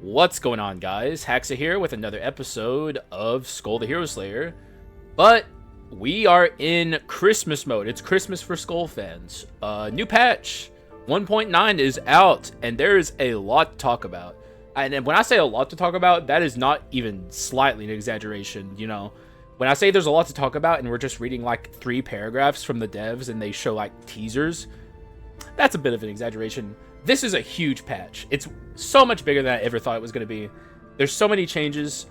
What's going on, guys? Haxa here with another episode of Skul the Hero Slayer. But we are in Christmas mode. It's Christmas for Skul fans. New patch 1.9 is out, and there is a lot to talk about. And when I say a lot to talk about, that is not even slightly an exaggeration, you know. When I say there's a lot to talk about and we're just reading like 3 paragraphs from the devs and they show like teasers, that's a bit of an exaggeration. This is a huge patch. It's so much bigger than I ever thought it was going to be. There's so many changes,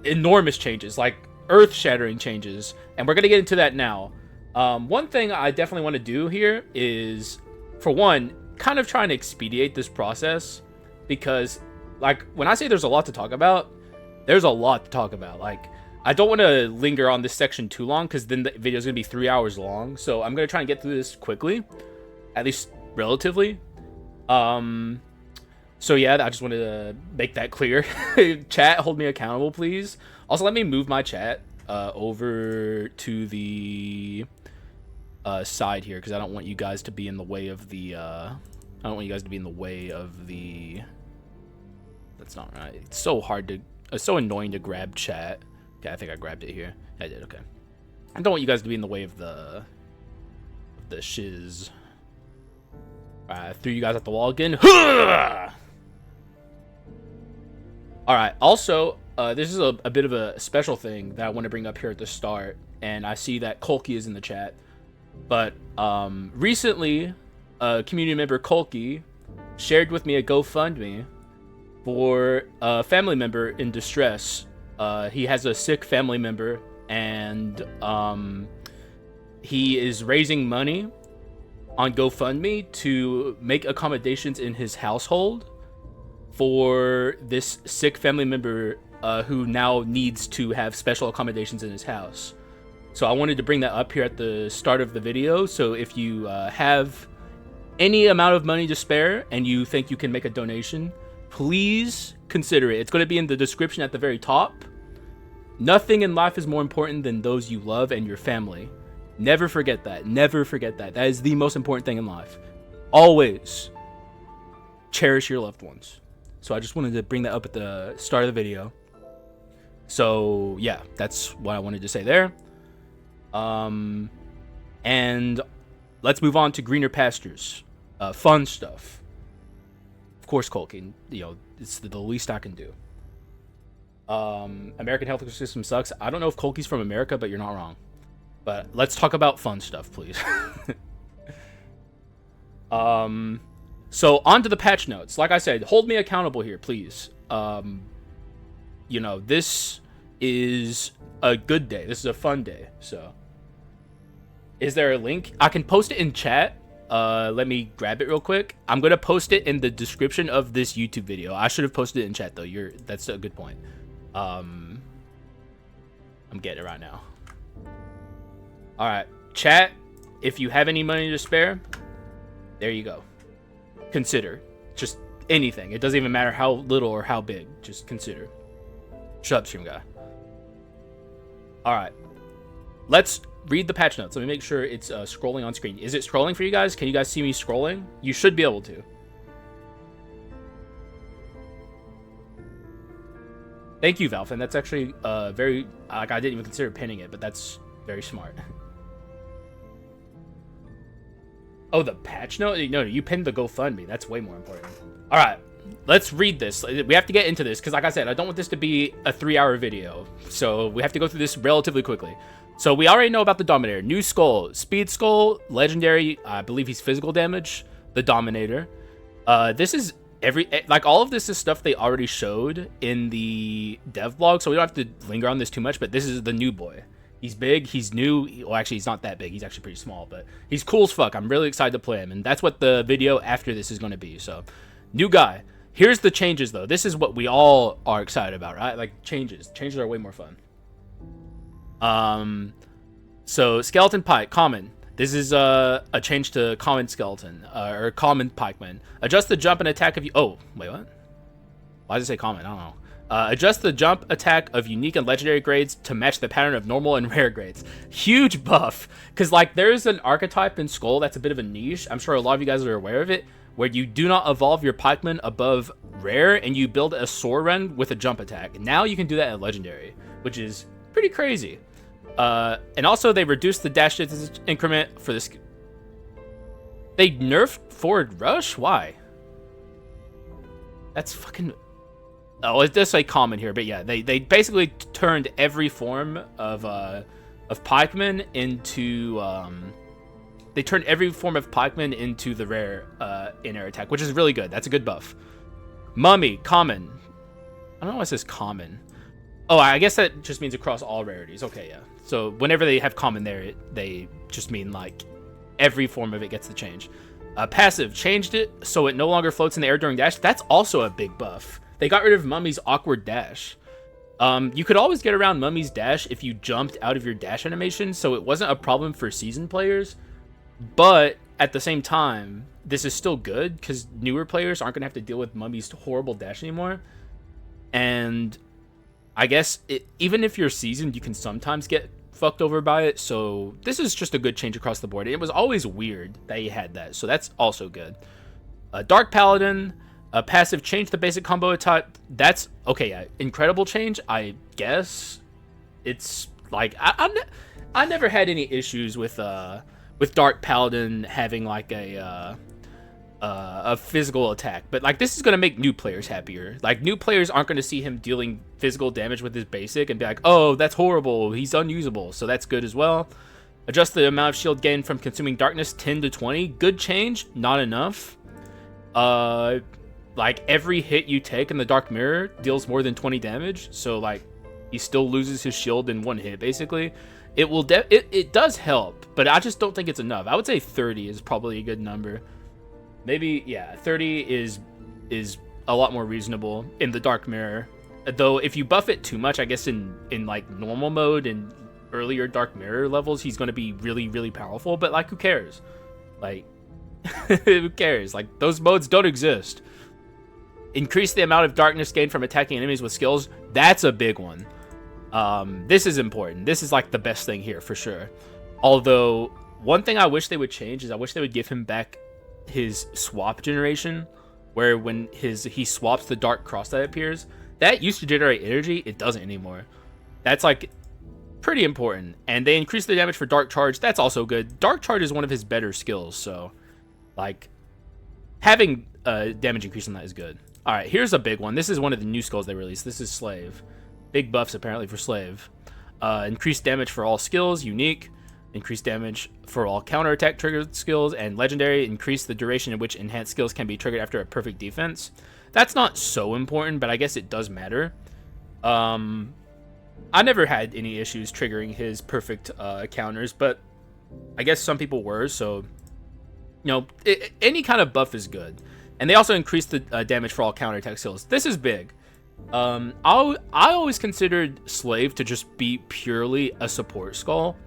enormous changes, like earth-shattering changes, and we're going to get into that now. One thing I definitely want to do here is, for one, kind of try and expedite this process, because like when I say there's a lot to talk about, there's a lot to talk about. Like, I don't want to linger on this section too long, because then the video is going to be 3 hours long, so I'm going to try and get through this quickly, at least relatively. So yeah, I just wanted to make that clear. Chat, hold me accountable, please. Also, let me move my chat over to the side here, because I don't want you guys to be in the way of the That's not right. It's so hard to it's so annoying to grab chat. Okay, I think I grabbed it here. I did. Okay. I don't want you guys to be in the way of the shiz. I threw you guys at the wall again. Alright, also, this is a bit of a special thing that I want to bring up here at the start, and I see that Kolki is in the chat. But recently, community member Kolki shared with me a GoFundMe for a family member in distress. He has a sick family member, and he is raising money on GoFundMe to make accommodations in his household for this sick family member who now needs to have special accommodations in his house. So I wanted to bring that up here at the start of the video. So if you have any amount of money to spare and you think you can make a donation, please consider it. It's going to be in the description at the very top. Nothing in life is more important than those you love and your family. Never forget that. Never forget that. That is the most important thing in life. Always cherish your loved ones. So I just wanted to bring that up at the start of the video. So yeah, that's what I wanted to say there. And let's move on to greener pastures. Fun stuff. Of course, Kolki, you know, it's the least I can do. American healthcare system sucks. I don't know if Kolki's from America, but you're not wrong. But let's talk about fun stuff, please. So on to the patch notes. Like I said, hold me accountable here, please. You know, this is a good day. This is a fun day. So, is there a link? I can post it in chat. Let me grab it real quick. I'm gonna post it in the description of this YouTube video. I should have posted it in chat though. That's a good point. I'm getting it right now. All right, chat, if you have any money to spare, there you go. Consider. Just anything. It doesn't even matter how little or how big. Just consider. Shut up, stream guy. All right. Let's read the patch notes. Let me make sure it's scrolling on screen. Is it scrolling for you guys? Can you guys see me scrolling? You should be able to. Thank you, Valfin. That's actually very... Like, I didn't even consider pinning it, but that's very smart. Oh, the patch note? No, you pinned the GoFundMe. That's way more important. All right, let's read this. We have to get into this because, like I said, I don't want this to be a 3-hour video. So we have to go through this relatively quickly. So we already know about the Dominator. New Skull, Speed Skull, Legendary. I believe he's physical damage. The Dominator. This is all of this is stuff they already showed in the dev blog. So we don't have to linger on this too much. But this is the new boy. He's big, he's new. Well, actually, he's not that big. He's actually pretty small, but he's cool as fuck. I'm really excited to play him, and that's what the video after this is going to be. So, new guy. Here's the changes, though. This is what we all are excited about, right? Like, changes. Changes are way more fun. So, Skeleton Pike, common. This is a change to common skeleton, or common pikeman. Adjust the jump and attack of you. Oh, wait, what? Why does it say common? I don't know. Adjust the jump attack of unique and legendary grades to match the pattern of normal and rare grades. Huge buff. Because, like, there's an archetype in Skul that's a bit of a niche. I'm sure a lot of you guys are aware of it, where you do not evolve your pikeman above rare and you build a soar run with a jump attack. Now you can do that at legendary, which is pretty crazy. And also they reduced the dash distance increment for this. They nerfed forward rush? Why? That's fucking... Oh, it does say common here, but yeah, they basically turned every form of pikeman into... They turned every form of pikeman into the rare in-air attack, which is really good. That's a good buff. Mummy, common. I don't know why it says common. Oh, I guess that just means across all rarities. Okay, yeah. So whenever they have common there, they just mean like every form of it gets the change. Passive, changed it so it no longer floats in the air during dash. That's also a big buff. They got rid of Mummy's awkward dash. You could always get around Mummy's dash if you jumped out of your dash animation, so it wasn't a problem for seasoned players. But at the same time, this is still good because newer players aren't going to have to deal with Mummy's horrible dash anymore. And I guess even if you're seasoned, you can sometimes get fucked over by it. So this is just a good change across the board. It was always weird that he had that, so that's also good. Dark Paladin, passive, change the basic combo type. That's okay. Yeah, incredible change, I guess. It's like I never had any issues with Dark Paladin having like a physical attack, but like this is gonna make new players happier. Like new players aren't gonna see him dealing physical damage with his basic and be like, oh, that's horrible, he's unusable. So that's good as well. Adjust the amount of shield gain from consuming darkness 10 to 20. Good change, not enough. Like every hit you take in the dark mirror deals more than 20 damage, so like he still loses his shield in one hit basically. It will it does help, but I just don't think it's enough. I would say 30 is probably a good number. Maybe, yeah, 30 is a lot more reasonable in the dark mirror. Though if you buff it too much, I guess in like normal mode and earlier dark mirror levels, he's going to be really, really powerful, but like who cares? Like who cares? Like those modes don't exist. Increase the amount of darkness gained from attacking enemies with skills. That's a big one. This is important. This is like the best thing here for sure. Although one thing I wish they would change is I wish they would give him back his swap generation, where when he swaps the dark cross that appears, that used to generate energy. It doesn't anymore. That's like pretty important. And they increase the damage for dark charge. That's also good. Dark charge is one of his better skills, so like having damage increase on that is good. All right, here's a big one. This is one of the new skulls they released. This is Slave. Big buffs apparently for Slave. Increased damage for all skills, unique. Increased damage for all counterattack triggered skills, and legendary. Increase the duration in which enhanced skills can be triggered after a perfect defense. That's not so important, but I guess it does matter. I never had any issues triggering his perfect counters, but I guess some people were, so you know, any kind of buff is good. And they also increased the damage for all counterattack skills. This is big. I always considered Slave to just be purely a support skull.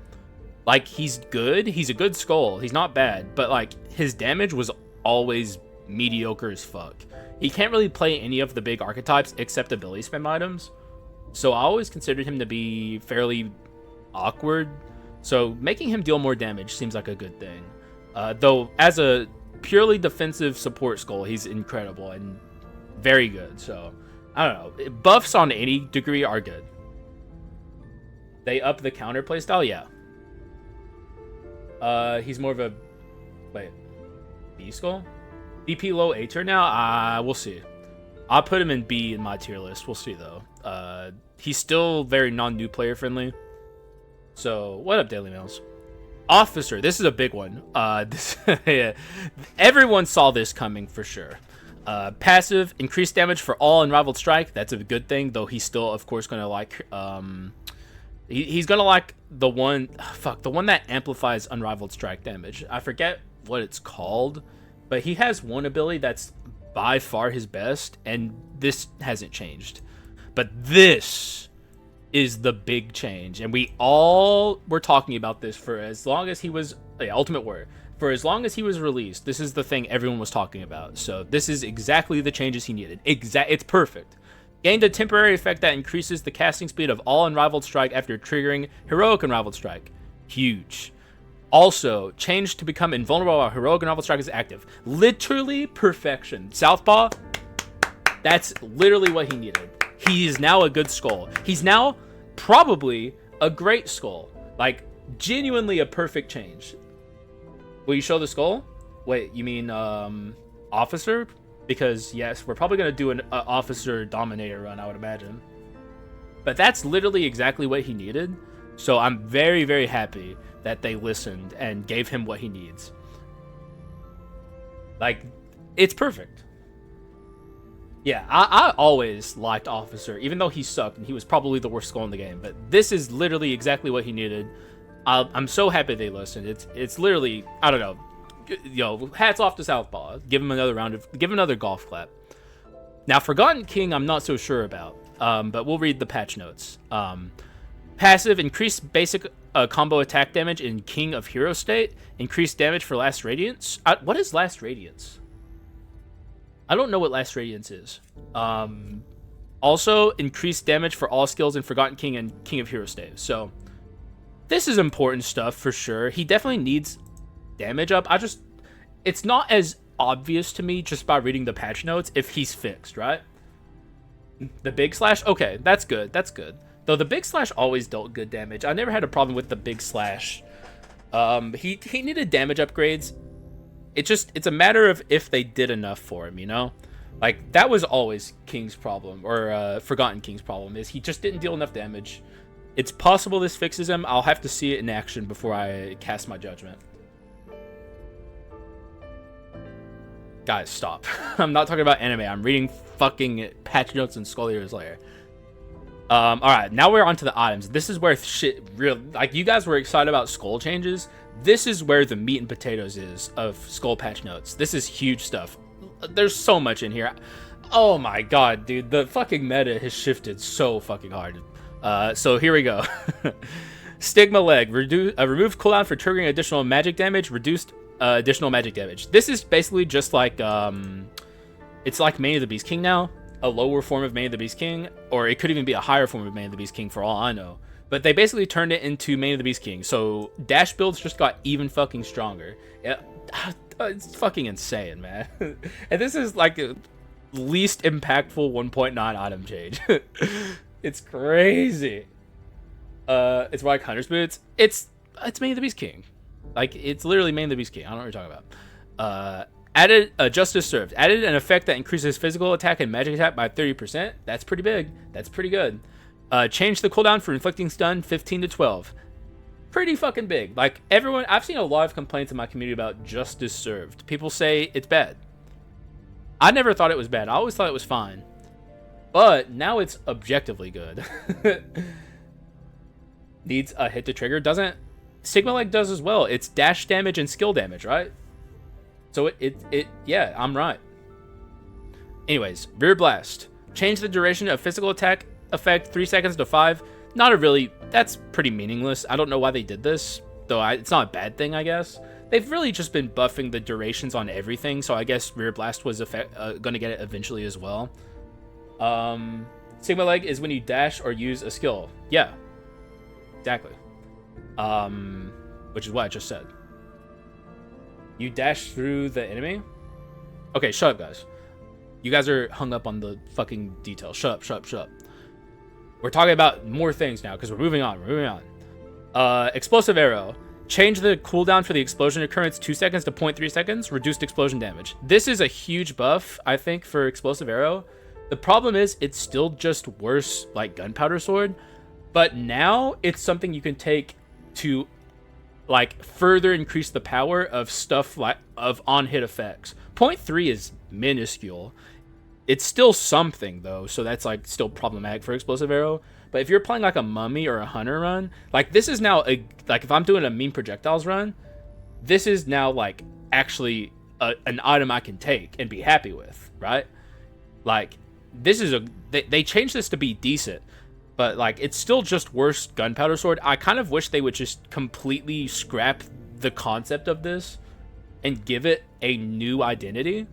Like, he's good. He's a good skull. He's not bad. But, like, his damage was always mediocre as fuck. He can't really play any of the big archetypes except ability spam items. So I always considered him to be fairly awkward. So making him deal more damage seems like a good thing. Though, as a purely defensive support skull, he's incredible and very good. So, I don't know. Buffs on any degree are good. They up the counter playstyle? Yeah. He's more of a... Wait. B skull? BP low A tier now? We'll see. I'll put him in B in my tier list. We'll see, though. He's still very non-new player friendly. So, what up, Daily Mails? Officer. This is a big one. Yeah. Everyone saw this coming for sure. Passive, increased damage for all Unrivaled Strike. That's a good thing, though he's still, of course, going to like... He's going to like the one... the one that amplifies Unrivaled Strike damage. I forget what it's called, but he has one ability that's by far his best, and this hasn't changed. But this is the big change, and we all were talking about this for as long as he was... Ultimate Warrior. For as long as he was released, this is the thing everyone was talking about. So this is exactly the changes he needed. It's perfect. Gained a temporary effect that increases the casting speed of all Unrivaled Strike after triggering Heroic Unrivaled Strike. Huge. Also, changed to become invulnerable while heroic and novel strike is active. Literally perfection. South Paw, that's literally what he needed. He is now a good Skull. He's now probably a great Skull. Like, genuinely a perfect change. Will you show the Skull? Wait, you mean, Officer? Because, yes, we're probably going to do an Officer Dominator run, I would imagine. But that's literally exactly what he needed. So I'm very, very happy that they listened and gave him what he needs. Like, it's perfect. Yeah, I always liked Officer, even though he sucked and he was probably the worst Skull in the game. But this is literally exactly what he needed. I'm so happy they listened. It's literally, I don't know. Yo, hats off to South Paw. Give him another golf clap. Now, Forgotten King, I'm not so sure about. But we'll read the patch notes. Passive, increased basic combo attack damage in King of Hero state. Increased damage for Last Radiance. What is Last Radiance? I don't know what Last Radiance is. Also, increased damage for all skills in Forgotten King and King of Hero state. So, this is important stuff for sure. He definitely needs damage up. It's not as obvious to me just by reading the patch notes if he's fixed, right? The big slash? Okay, that's good. That's good. Though the big slash always dealt good damage. I never had a problem with the big slash. He needed damage upgrades. It's a matter of if they did enough for him, you know? Like, that was always King's problem, or Forgotten King's problem, is he just didn't deal enough damage. It's possible this fixes him. I'll have to see it in action before I cast my judgment. Guys, stop. I'm not talking about anime. I'm reading fucking patch notes in Skul the Hero Slayer. Alright, now we're on to the items. This is where shit real, like, you guys were excited about Skull changes. This is where the meat and potatoes is of Skull patch notes. This is huge stuff. There's so much in here. Oh my god, dude. The fucking meta has shifted so fucking hard. So here we go. Stigma leg. Remove cooldown for triggering additional magic damage. Reduced additional magic damage. This is basically just like, it's like Mane of the Beast King now. A lower form of Mane of the Beast King, or it could even be a higher form of Mane of the Beast King for all I know. But they basically turned it into Mane of the Beast King. So dash builds just got even fucking stronger. Yeah, it's fucking insane, man. And this is like the least impactful 1.9 item change. It's crazy. It's like Hunter's Boots. It's Mane of the Beast King. Like, it's literally Mane of the Beast King. I don't know what you're talking about. Added Justice Served. Added an effect that increases physical attack and magic attack by 30%. That's pretty big. That's pretty good. Changed the cooldown for inflicting stun 15 to 12. Pretty fucking big. Like, everyone, I've seen a lot of complaints in my community about Justice Served. People say it's bad. I never thought it was bad. I always thought it was fine. But now it's objectively good. Needs a hit to trigger. Doesn't. Sigma Leg does as well. It's dash damage and skill damage, right? So yeah, I'm right. Anyways, Rear Blast. Change the duration of physical attack effect 3 seconds to 5. Not a really, that's pretty meaningless. I don't know why they did this, though it's not a bad thing, I guess. They've really just been buffing the durations on everything, so I guess Rear Blast was gonna get it eventually as well. Sigma Leg is when you dash or use a skill. Yeah, exactly. Which is what I just said. You dash through the enemy? Okay, shut up, guys. You guys are hung up on the fucking details. Shut up, shut up, shut up. We're talking about more things now, because we're moving on. We're moving on. Explosive Arrow. Change the cooldown for the explosion occurrence 2 seconds to 0.3 seconds. Reduced explosion damage. This is a huge buff, I think, for Explosive Arrow. The problem is, it's still just worse like Gunpowder Sword. But now, it's something you can take to like further increase the power of stuff like of on-hit effects. 0.3 is minuscule. It's still something though, so that's like still problematic for Explosive Arrow. But if you're playing like a Mummy or a Hunter run, like this is now like if I'm doing a Mean Projectiles run, this is now like actually an item I can take and be happy with, right? Like this is they changed this to be decent. But, like, it's still just worse Gunpowder Sword. I kind of wish they would just completely scrap the concept of this and give it a new identity.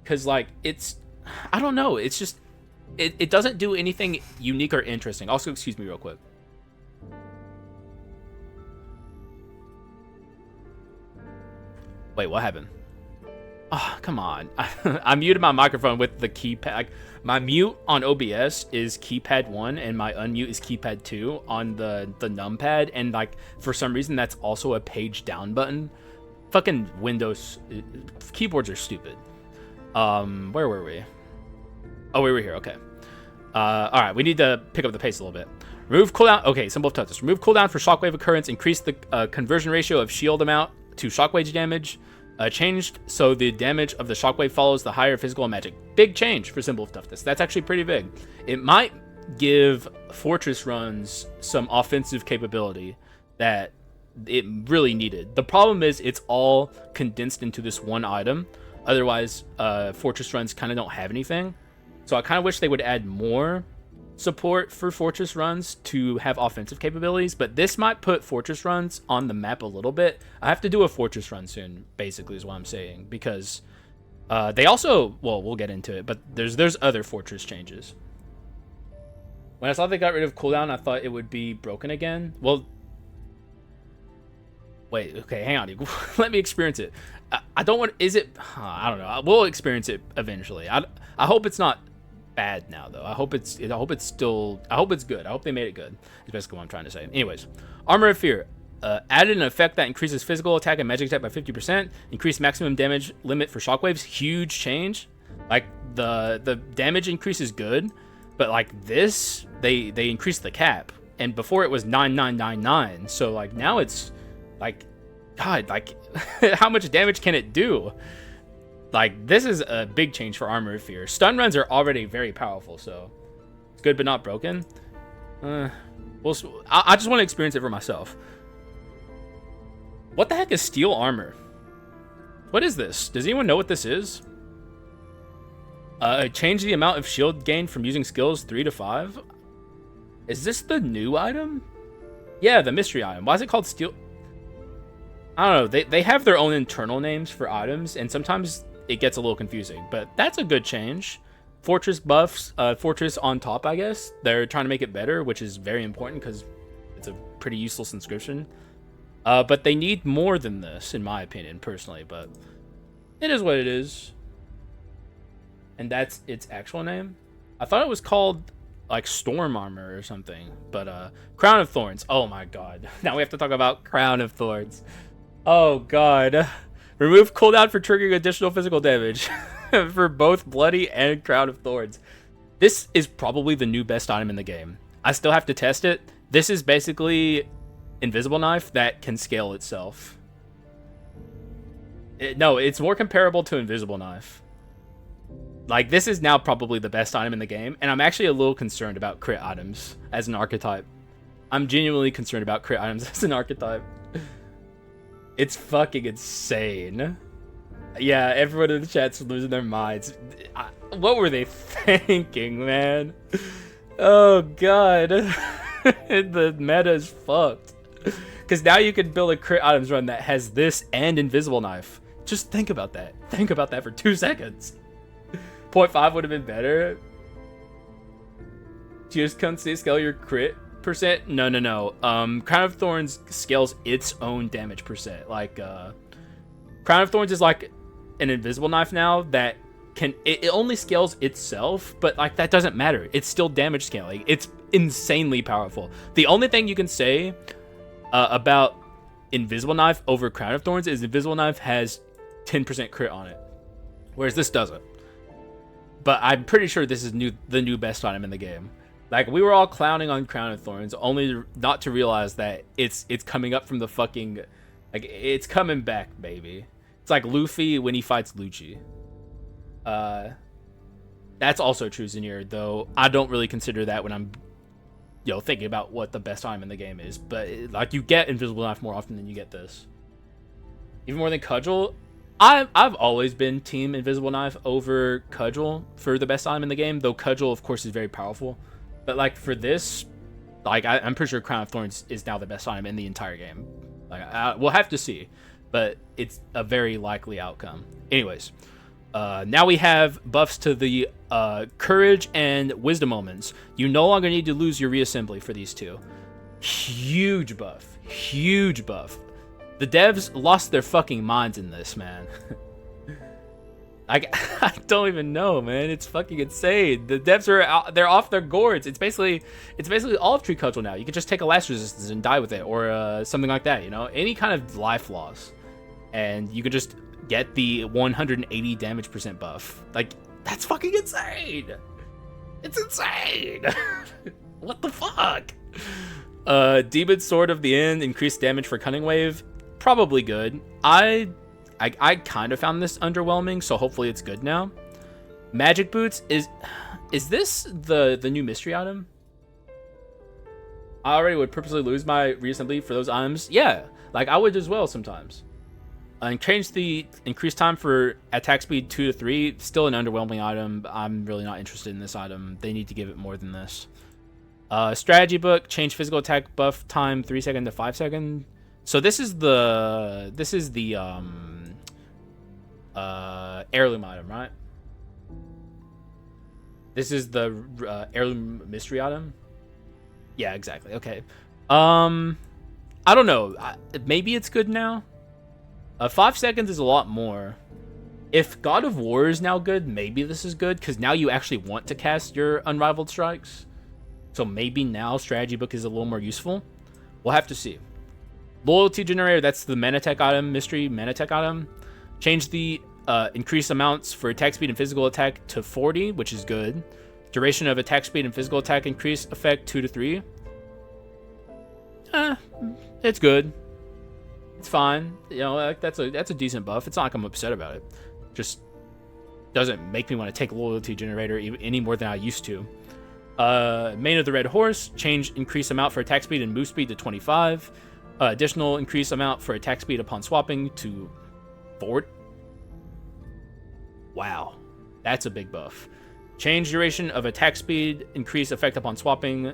Because, like, it's... I don't know. It's just... It doesn't do anything unique or interesting. Also, excuse me real quick. Wait, what happened? Oh, come on. I muted my microphone with the keypad. Like, my mute on OBS is keypad 1 and my unmute is keypad 2 on the numpad. And like, for some reason, that's also a page down button. Fucking Windows keyboards are stupid. Where were we? Oh, we were here. Okay. All right, we need to pick up the pace a little bit. Remove cooldown. Okay, symbol of touches. Remove cooldown for shockwave occurrence. Increase the conversion ratio of shield amount to shockwave damage. Changed so the damage of the shockwave follows the higher physical and magic. Big change for symbol of toughness. That's actually pretty big. It might give fortress runs some offensive capability that it really needed. The problem is it's all condensed into this one item. Otherwise, fortress runs kind of don't have anything. So I kind of wish they would add more support for fortress runs to have offensive capabilities, but this might put fortress runs on the map a little bit. I have to do a fortress run soon, basically, is what I'm saying, because they also, well, we'll get into it, but there's other fortress changes. When I saw they got rid of cooldown, I thought it would be broken again. Well, wait, okay, hang on. Let me experience it. I don't want, is it, I don't know. We'll experience it eventually. I hope it's not bad now, though. I hope it's good. I hope they made it good. That's basically what I'm trying to say. Anyways, Armor of Fear. Added an effect that increases physical attack and magic attack by 50%. Increased maximum damage limit for shockwaves. Huge change. Like, the damage increase is good, but like this, they increased the cap. And before it was 9999. So like now it's like, God, like how much damage can it do? Like, this is a big change for Armor of Fear. Stun runs are already very powerful, so it's good but not broken. I just want to experience it for myself. What the heck is Steel Armor? What is this? Does anyone know what this is? Change the amount of shield gain from using skills 3 to 5. Is this the new item? Yeah, the mystery item. Why is it called Steel? I don't know. They have their own internal names for items, and sometimes it gets a little confusing, but that's a good change. Fortress buffs, fortress on top, I guess. They're trying to make it better, which is very important because it's a pretty useless inscription. But they need more than this, in my opinion, personally, but it is what it is. And that's its actual name. I thought it was called like Storm Armor or something, but Crown of Thorns. Oh my god. Now we have to talk about Crown of Thorns. Oh god. Remove cooldown for triggering additional physical damage for both Bloody and Crown of Thorns. This is probably the new best item in the game. I still have to test it. This is basically Invisible Knife that can scale itself. No, it's more comparable to Invisible Knife. Like, this is now probably the best item in the game, and I'm actually a little concerned about crit items as an archetype. I'm genuinely concerned about crit items as an archetype. It's fucking insane. Yeah, everyone in the chat's losing their minds. What were they thinking, man? Oh, God. The meta is fucked. Because now you can build a crit items run that has this and Invisible Knife. Just think about that. Think about that for 2 seconds. 0.5 would have been better. Just can't see scale your crit percent. No. Crown of Thorns scales its own damage percent. Like, Crown of Thorns is like an Invisible Knife now that can, it only scales itself, but like that doesn't matter. It's still damage scaling. It's insanely powerful. The only thing you can say about Invisible Knife over Crown of Thorns is Invisible Knife has 10% crit on it, whereas this doesn't. But I'm pretty sure this is the new best item in the game. Like, we were all clowning on Crown of Thorns, only not to realize that it's coming up from the fucking, like, it's coming back, baby. It's like Luffy when he fights Lucci. That's also true, Zinir, though I don't really consider that when I'm, thinking about what the best item in the game is. But like, you get Invisible Knife more often than you get this. Even more than Cudgel. I've always been team Invisible Knife over Cudgel for the best item in the game, though Cudgel, of course, is very powerful. But like, for this, like, I'm pretty sure Crown of Thorns is now the best item in the entire game. Like, we'll have to see, but it's a very likely outcome. Anyways, now we have buffs to the Courage and Wisdom Omens. You no longer need to lose your reassembly for these two. Huge buff. Huge buff. The devs lost their fucking minds in this, man. I don't even know, man. It's fucking insane. The devs they're off their gourds. It's basically olive tree cudgel now. You can just take a last resistance and die with it, or something like that. You know, any kind of life loss, and you can just get the 180 damage % buff. Like, that's fucking insane. It's insane. What the fuck? Demon Sword of the End, increased damage for Cunning Wave. Probably good. I kind of found this underwhelming, so hopefully it's good now. Magic Boots is this the new mystery item? I already would purposely lose my reasonably for those items. Yeah, like I would as well sometimes. And change the increased time for attack speed 2 to 3. Still an underwhelming item. I'm really not interested in this item. They need to give it more than this. Strategy book, change physical attack buff time 3 second to 5 second. So this is the heirloom item, right? This is the heirloom mystery item. Yeah, exactly. Okay. I don't know. Maybe it's good now. 5 seconds is a lot more. If God of War is now good, maybe this is good, because now you actually want to cast your Unrivaled Strikes. So maybe now Strategy Book is a little more useful. We'll have to see. Loyalty Generator, that's the mana tech item, mystery mana tech item. Change the increase amounts for attack speed and physical attack to 40, which is good. Duration of attack speed and physical attack increase effect 2 to 3. It's good. It's fine. You know, like, that's a decent buff. It's not like I'm upset about it. Just doesn't make me want to take Loyalty Generator any more than I used to. Mane of the Red Horse, change increase amount for attack speed and move speed to 25. Additional increase amount for attack speed upon swapping to 40. Wow, that's a big buff. Change duration of attack speed, increase effect upon swapping.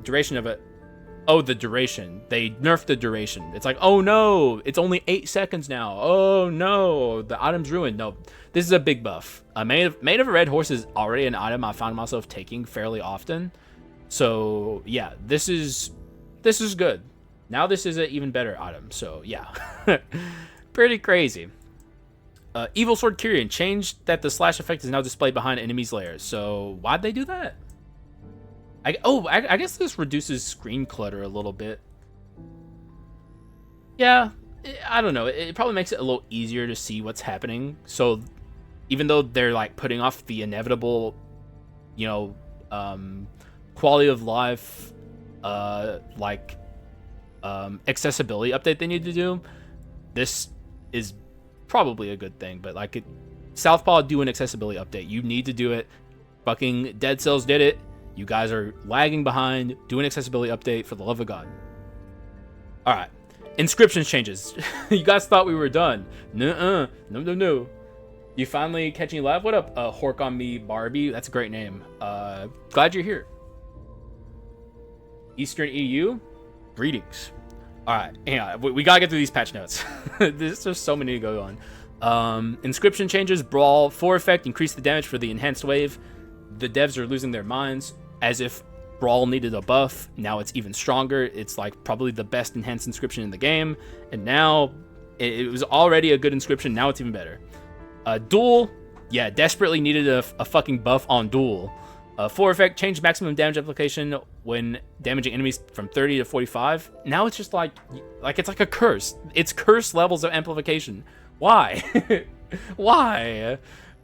Duration of it. Oh, the duration. They nerfed the duration. It's like, oh no, it's only 8 seconds now. Oh no, the item's ruined. No, this is a big buff. Mane of a Red Horse is already an item I found myself taking fairly often. So yeah, this is good. Now this is an even better item. So yeah, pretty crazy. Evil Sword Kyrian, changed that the slash effect is now displayed behind enemies' layers. So why'd they do that? I guess this reduces screen clutter a little bit. Yeah, I don't know. It probably makes it a little easier to see what's happening. So even though they're like putting off the inevitable, you know, quality of life, accessibility update they need to do, this is probably a good thing. But like, South Paw do an accessibility update. You need to do it. Fucking Dead Cells did it. You guys are lagging behind. Do an accessibility update for the love of God. All right. Inscriptions changes. You guys thought we were done. Nuh-uh. No. You finally catching live? What up, Hork on Me Barbie? That's a great name. Glad you're here. Eastern EU? Greetings. All right. Hang on. We got to get through these patch notes. There's just so many to go on. Inscription changes. Brawl 4 effect. Increase the damage for the enhanced wave. The devs are losing their minds. As if Brawl needed a buff. Now it's even stronger. It's like probably the best enhanced inscription in the game. And now it was already a good inscription. Now it's even better. Duel. Yeah, desperately needed a fucking buff on Duel. 4 effect, change maximum damage application when damaging enemies from 30 to 45. Now it's just like it's like a curse. It's curse levels of amplification. Why? Why?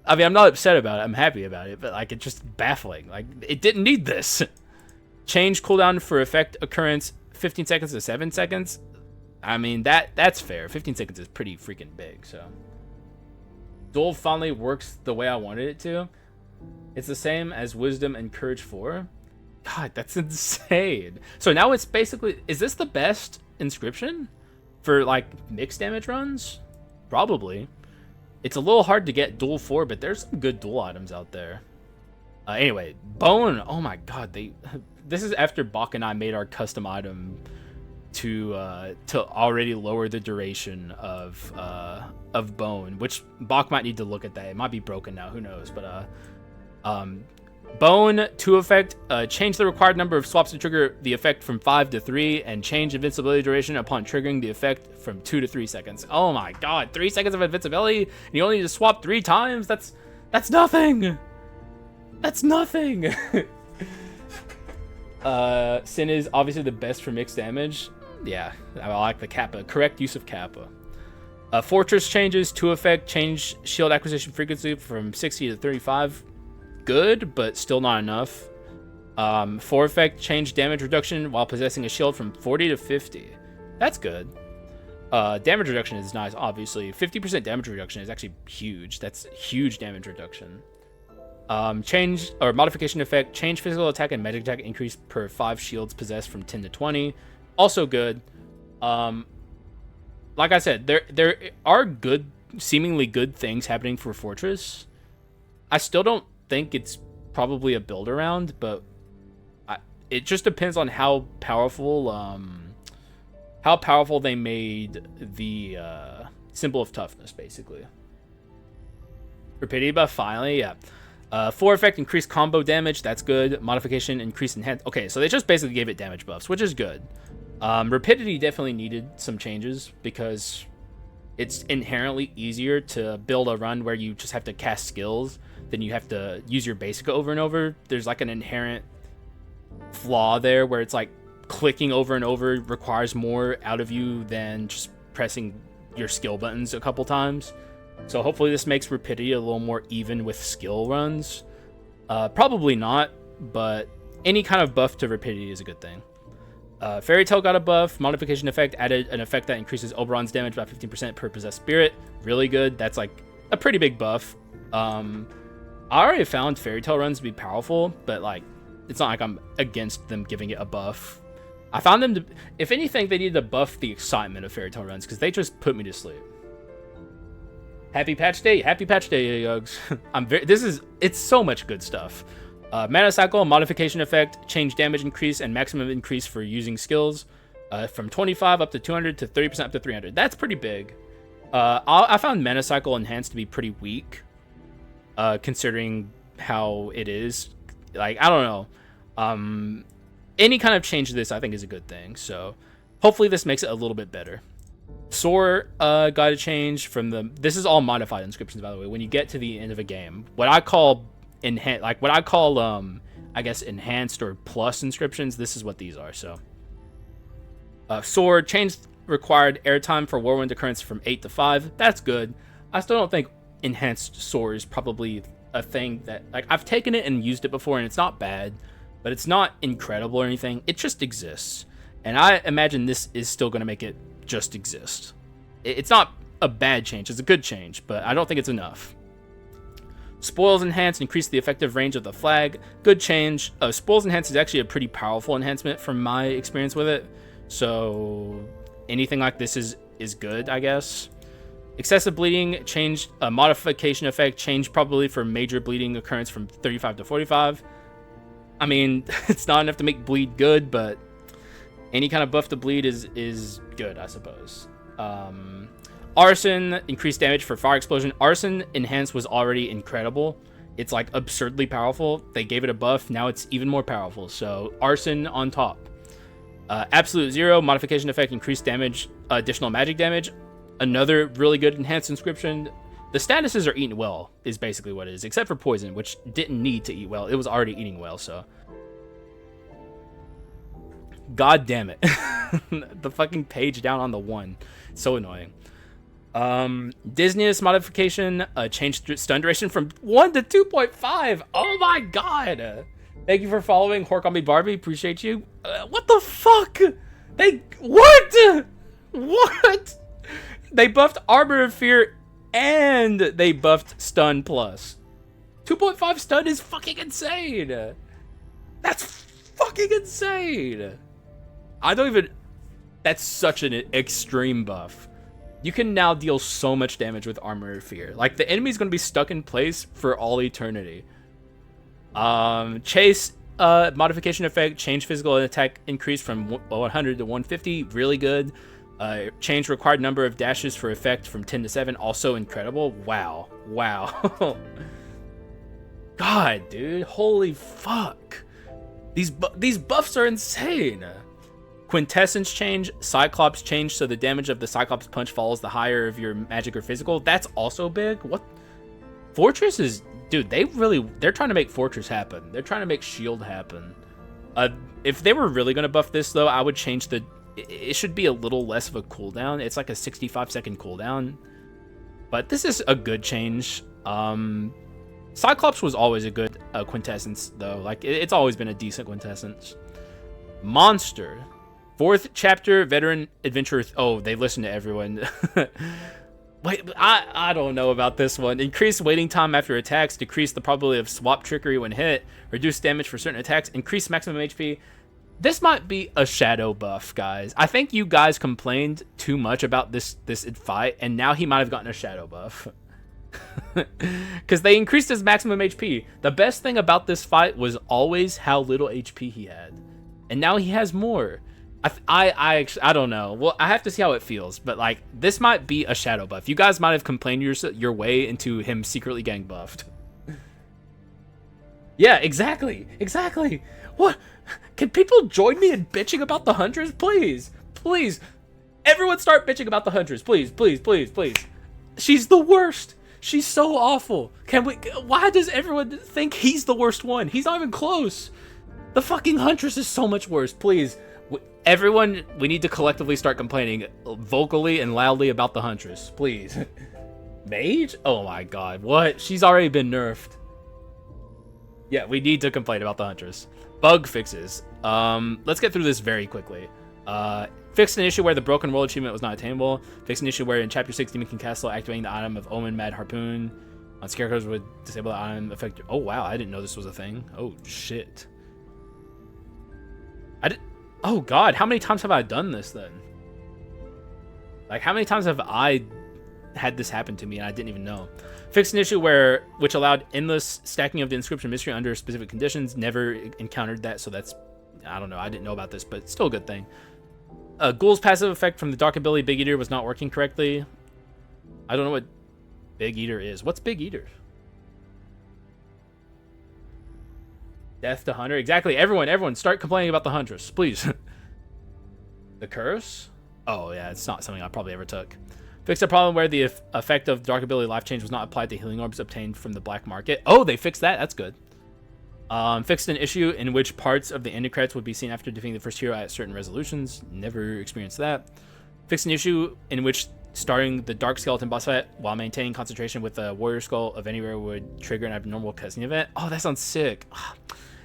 I mean, I'm not upset about it. I'm happy about it, but like, it's just baffling. Like, it didn't need this. Change cooldown for effect occurrence 15 seconds to 7 seconds. I mean, that's fair. 15 seconds is pretty freaking big. So, Duel finally works the way I wanted it to. It's the same as Wisdom and Courage 4. God, that's insane. So now it's basically, is this the best inscription for like mixed damage runs? Probably. It's a little hard to get Duel 4, but there's some good Duel items out there. Anyway, Bone. Oh my god, this is after Bach and I made our custom item to already lower the duration of Bone, which Bach might need to look at that. It might be broken now, who knows? But Bone 2 effect, change the required number of swaps to trigger the effect from 5 to 3, and change invincibility duration upon triggering the effect from 2 to 3 seconds. Oh my god, 3 seconds of invincibility, and you only need to swap 3 times? That's nothing! That's nothing! Sin is obviously the best for mixed damage. Yeah, I like the Kappa. Correct use of Kappa. Fortress changes, 2 effect, change shield acquisition frequency from 60 to 35. Good, but still not enough. 4 effect, change damage reduction while possessing a shield from 40 to 50. That's good. Damage reduction is nice, obviously. 50% damage reduction is actually huge. That's huge damage reduction. Change or modification effect, change physical attack and magic attack increase per 5 shields possessed from 10 to 20. Also good. Like I said, there are good, seemingly good things happening for Fortress. I still don't think it's probably a build around, but it just depends on how powerful they made the symbol of toughness, basically. Rapidity buff, finally, yeah. 4 effect, increased combo damage, that's good. Modification, increased enhance. Okay, so they just basically gave it damage buffs, which is good. Rapidity definitely needed some changes because it's inherently easier to build a run where you just have to cast skills than you have to use your basic over and over. There's like an inherent flaw there where it's like clicking over and over requires more out of you than just pressing your skill buttons a couple times. So hopefully this makes rapidity a little more even with skill runs. Probably not, but any kind of buff to rapidity is a good thing. Fairy Tail got a buff. Modification effect added an effect that increases Oberon's damage by 15% per possessed spirit. Really good. That's like a pretty big buff. I already found Fairy Tail runs to be powerful, but like it's not like I'm against them giving it a buff. I found them to, if anything, they needed to buff the excitement of Fairy Tail runs because they just put me to sleep. Happy patch day, Yugs. It's so much good stuff. Mana cycle, modification effect, change damage increase and maximum increase for using skills from 25 up to 200 to 30% up to 300. That's pretty big. I found mana cycle enhanced to be pretty weak, considering how it is. Like, I don't know. Any kind of change to this I think is a good thing. So hopefully this makes it a little bit better. Soar got a change from the. This is all modified inscriptions, by the way. When you get to the end of a game, what I call I guess enhanced or plus inscriptions, this is what these are. So Soar changed required airtime for Whirlwind occurrence from 8 to 5. That's good. I still don't think enhanced Soar is probably a thing that, like, I've taken it and used it before and it's not bad, but it's not incredible or anything. It just exists, and I imagine this is still going to make it just exist. It's not a bad change, it's a good change, but I don't think it's enough. Spoils Enhance increase the effective range of the flag. Good change. Spoils Enhance is actually a pretty powerful enhancement from my experience with it, so anything like this is good, I guess. Excessive bleeding changed. A modification effect changed probably for major bleeding occurrence from 35 to 45. I mean, it's not enough to make bleed good, but any kind of buff to bleed is good, I suppose. Arson, increased damage for fire explosion. Arson enhanced was already incredible. It's like absurdly powerful. They gave it a buff, now it's even more powerful. So Arson on top. Absolute Zero, modification effect, increased damage, additional magic damage. Another really good enhanced inscription. The statuses are eating well, is basically what it is, except for poison, which didn't need to eat well. It was already eating well, so. God damn it. The fucking page down on the 1. So annoying. Disney's modification, changed stun duration from 1 to 2.5. Oh my god. Thank you for following Horkombi Barbie. Appreciate you. What the fuck? What? What? They buffed Arbor of Fear and they buffed Stun Plus. 2.5 stun is fucking insane. That's fucking insane. That's such an extreme buff. You can now deal so much damage with Armor of Fear. Like, the enemy's going to be stuck in place for all eternity. Chase modification effect, change physical attack increase from 100 to 150. Really good. Change required number of dashes for effect from 10 to 7. Also incredible. Wow. god, dude. Holy fuck. These buffs are insane. Quintessence change, Cyclops change, so the damage of the Cyclops punch falls the higher of your magic or physical. That's also big. What? Fortress is... Dude, they're trying to make Fortress happen. They're trying to make Shield happen. If they were really going to buff this, though, I would change the... It should be a little less of a cooldown. It's like a 65-second cooldown. But this is a good change. Cyclops was always a good Quintessence, though. Like, it's always been a decent Quintessence. Monster. 4th chapter, veteran adventurer. Oh, they listen to everyone. Wait, I don't know about this one. Increase waiting time after attacks, decrease the probability of swap trickery when hit, reduce damage for certain attacks, increase maximum HP. This might be a shadow buff, guys. I think you guys complained too much about this fight, and now he might have gotten a shadow buff. Because they increased his maximum HP. The best thing about this fight was always how little HP he had. And now he has more. I don't know. Well, I have to see how it feels, but like this might be a shadow buff. You guys might have complained your way into him secretly getting buffed. Yeah, exactly. What? Can people join me in bitching about the Huntress, please? Please, everyone start bitching about the Huntress, please. She's the worst. She's so awful. Why does everyone think he's the worst one? He's not even close. The fucking Huntress is so much worse. Please. Everyone, we need to collectively start complaining vocally and loudly about the Huntress. Please. Mage? Oh my god. What? She's already been nerfed. Yeah, we need to complain about the Huntress. Bug fixes. Let's get through this very quickly. Fixed an issue where the Broken World achievement was not attainable. Fixed an issue where in Chapter 6, Demon King Castle, activating the item of Omen Mad Harpoon on Scarecrows would disable the item effect. Oh wow, I didn't know this was a thing. Oh shit. Oh god, how many times have I done this then? Like, how many times have I had this happen to me and I didn't even know? Fixed an issue which allowed endless stacking of the inscription mystery under specific conditions. Never encountered that, so that's... I don't know, I didn't know about this, but still a good thing. Ghoul's passive effect from the Dark Ability Big Eater was not working correctly. I don't know what Big Eater is. What's Big Eater? Death to Hunter. Exactly. Everyone start complaining about the Huntress, please. The curse? Oh, yeah, it's not something I probably ever took. Fixed a problem where the effect of Dark Ability Life Change was not applied to healing orbs obtained from the black market. Oh, they fixed that. That's good. Fixed an issue in which parts of the ending credits would be seen after defeating the first hero at certain resolutions. Never experienced that. Fixed an issue in which starting the Dark Skeleton boss fight while maintaining concentration with the Warrior Skull of anywhere would trigger an abnormal cutscene event. Oh, that sounds sick.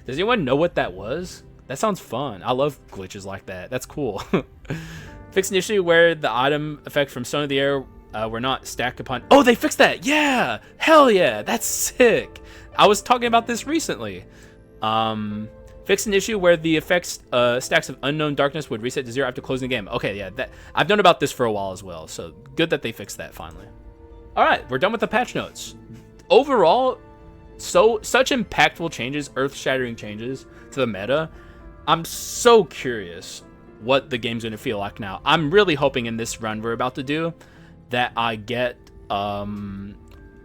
Does anyone know what that was? That sounds fun. I love glitches like that. That's cool. Fixed an issue where the item effect from Stone of the Air were not stacked upon... Oh, they fixed that! Yeah! Hell yeah! That's sick! I was talking about this recently. Fixed an issue where the effects stacks of Unknown Darkness would reset to 0 after closing the game. Okay, yeah. I've known about this for a while as well, so good that they fixed that finally. Alright, we're done with the patch notes. Overall... such impactful changes, earth-shattering changes to the meta. I'm so curious what the game's going to feel like now. I'm really hoping in this run we're about to do that I get... I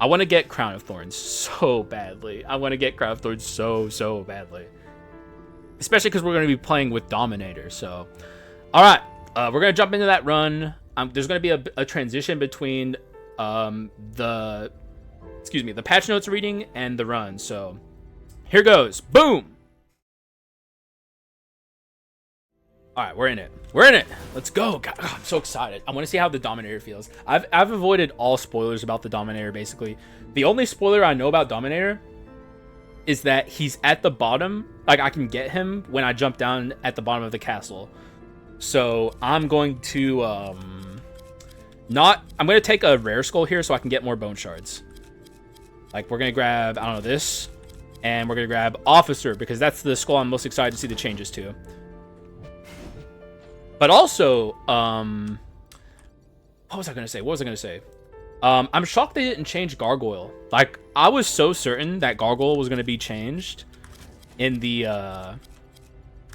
want to get Crown of Thorns so badly. I want to get Crown of Thorns so badly. Especially because we're going to be playing with Dominator, so... Alright, we're going to jump into that run. There's going to be a transition between the patch notes reading and the run. So here goes. Boom. All right, we're in it. Let's go. God, I'm so excited. I want to see how the Dominator feels. I've avoided all spoilers about the Dominator, basically. The only spoiler I know about Dominator is that he's at the bottom. Like, I can get him when I jump down at the bottom of the castle. So I'm going to I'm going to take a rare skull here so I can get more bone shards. Like, we're going to grab, I don't know, this. And we're going to grab Officer, because that's the skull I'm most excited to see the changes to. But also, what was I going to say? I'm shocked they didn't change Gargoyle. Like, I was so certain that Gargoyle was going to be changed in the,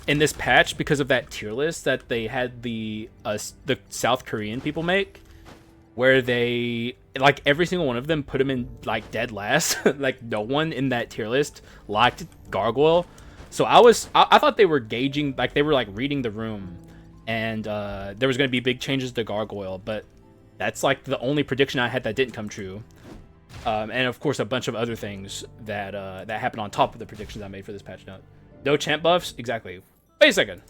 in this patch because of that tier list that they had the South Korean people make. where they like every single one of them put him in like dead last. Like no one in that tier list liked Gargoyle. So I thought they were gauging, like they were like reading the room, and there was going to be big changes to Gargoyle, but that's like the only prediction I had that didn't come true. And of course a bunch of other things that that happened on top of the predictions I made for this patch note. No champ buffs? Exactly. Wait a second.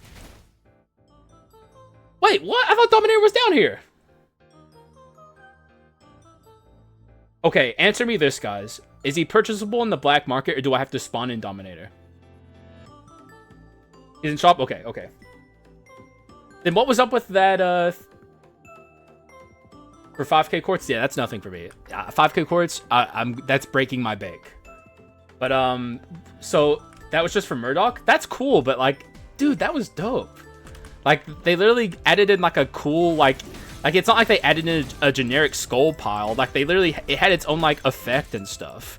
Wait, what? I thought Dominator was down here. Okay, answer me this, guys. Is he purchasable in the black market, or do I have to spawn in Dominator? He's in shop? Okay, okay. Then what was up with that, for 5k quartz? Yeah, that's nothing for me. 5k quartz, that's breaking my bank. But, so, that was just for Murdoc? That's cool, but, like, dude, that was dope. Like, they literally added in, like, a cool, like, it's not like they added in a generic skull pile. Like, they literally, it had its own, like, effect and stuff.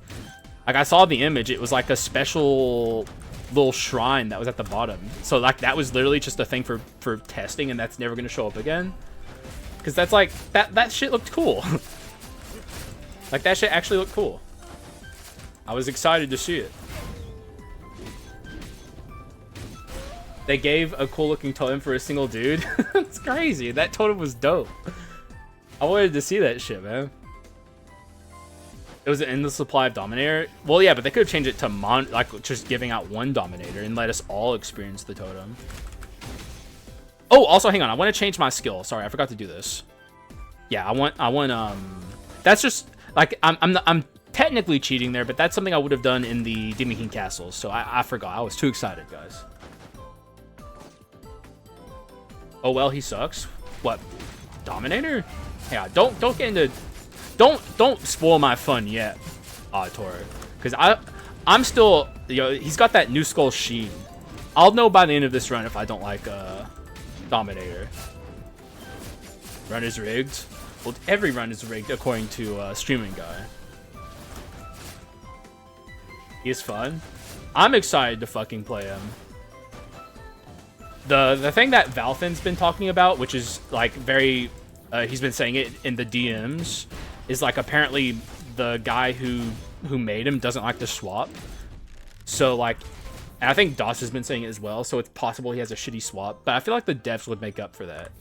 Like, I saw the image. It was, like, a special little shrine that was at the bottom. So, like, that was literally just a thing for testing, and that's never going to show up again. Because that's, like, that shit looked cool. Like, that shit actually looked cool. I was excited to see it. They gave a cool-looking totem for a single dude. It's crazy. That totem was dope. I wanted to see that shit, man. It was an endless supply of Dominator. Well, yeah, but they could have changed it to like just giving out one Dominator and let us all experience the totem. Oh, also, hang on. I want to change my skill. Sorry, I forgot to do this. Yeah, I want. That's just like I'm technically cheating there, but that's something I would have done in the Demon King castles. So I forgot. I was too excited, guys. Oh well, he sucks. What? Dominator? Yeah, don't get into, don't spoil my fun yet, Tor. Because I'm still, he's got that new skull sheen. I'll know by the end of this run if I don't like Dominator. Run is rigged. Well, every run is rigged according to Streaming Guy. He's fun. I'm excited to fucking play him. The thing that Valthin's been talking about, which is like very, he's been saying it in the DMs, is like apparently the guy who made him doesn't like to swap. So like, and I think Doss has been saying it as well, so it's possible he has a shitty swap, but I feel like the devs would make up for that.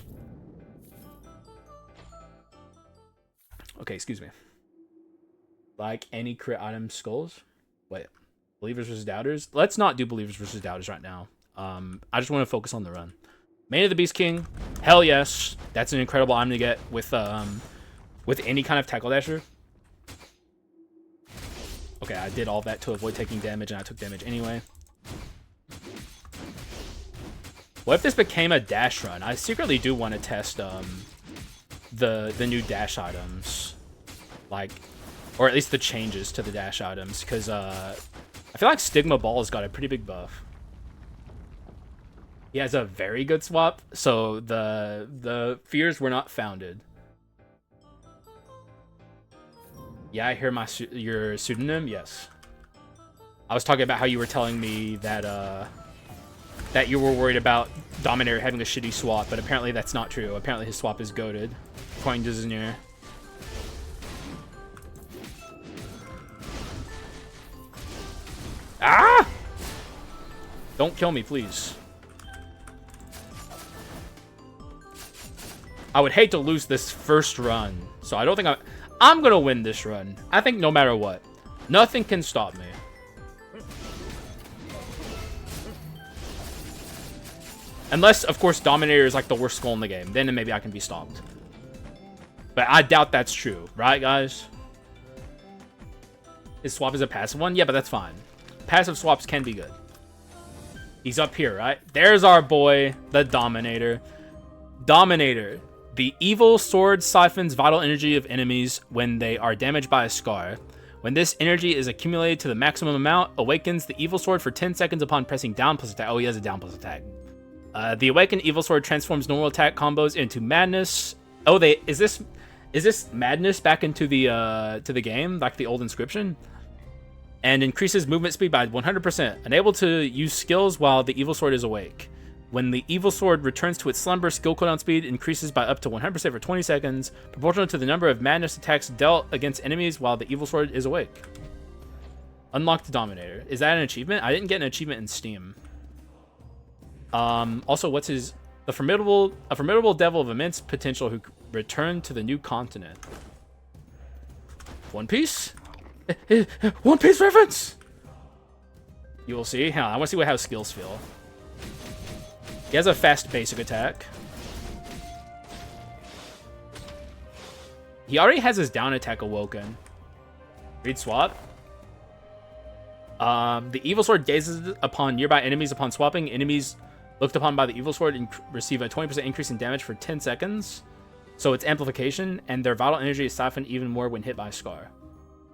Okay, excuse me. Like any crit item skulls? Wait, Believers versus Doubters? Let's not do Believers versus Doubters right now. I just want to focus on the run. Mane of the Beast King, hell yes. That's an incredible item to get with any kind of tackle dasher. Okay, I did all that to avoid taking damage, and I took damage anyway. What if this became a dash run? I secretly do want to test the new dash items, like, or at least the changes to the dash items, because I feel like Stigma Ball's got a pretty big buff. He has a very good swap, so the fears were not founded. Yeah, I hear your pseudonym. Yes, I was talking about how you were telling me that that you were worried about Dominator having a shitty swap, but apparently that's not true. Apparently his swap is goated, according to Zinir. Ah! Don't kill me, please. I would hate to lose this first run, so I don't think I'm gonna win this run. I think no matter what, nothing can stop me. Unless, of course, Dominator is like the worst skull in the game. Then maybe I can be stopped. But I doubt that's true. Right, guys? His swap is a passive one? Yeah, but that's fine. Passive swaps can be good. He's up here, right? There's our boy, the Dominator. Dominator. The evil sword siphons vital energy of enemies when they are damaged by a scar. When this energy is accumulated to the maximum amount, awakens the evil sword for 10 seconds upon pressing down plus attack. Oh, he has a down plus attack. The awakened evil sword transforms normal attack combos into madness. Oh, is this madness back into the game, like the old inscription? And increases movement speed by 100%. Unable to use skills while the evil sword is awake. When the evil sword returns to its slumber, skill cooldown speed increases by up to 100% for 20 seconds, proportional to the number of madness attacks dealt against enemies while the evil sword is awake. Unlock the Dominator. Is that an achievement? I didn't get an achievement in Steam. Also, what's his... A formidable devil of immense potential who returned to the new continent. One Piece? One Piece reference! You will see. Hang on, I want to see how his skills feel. He has a fast basic attack. He already has his down attack awoken. Read swap. The evil sword gazes upon nearby enemies upon swapping. Enemies looked upon by the evil sword receive a 20% increase in damage for 10 seconds. So it's amplification, and their vital energy is siphoned even more when hit by a scar.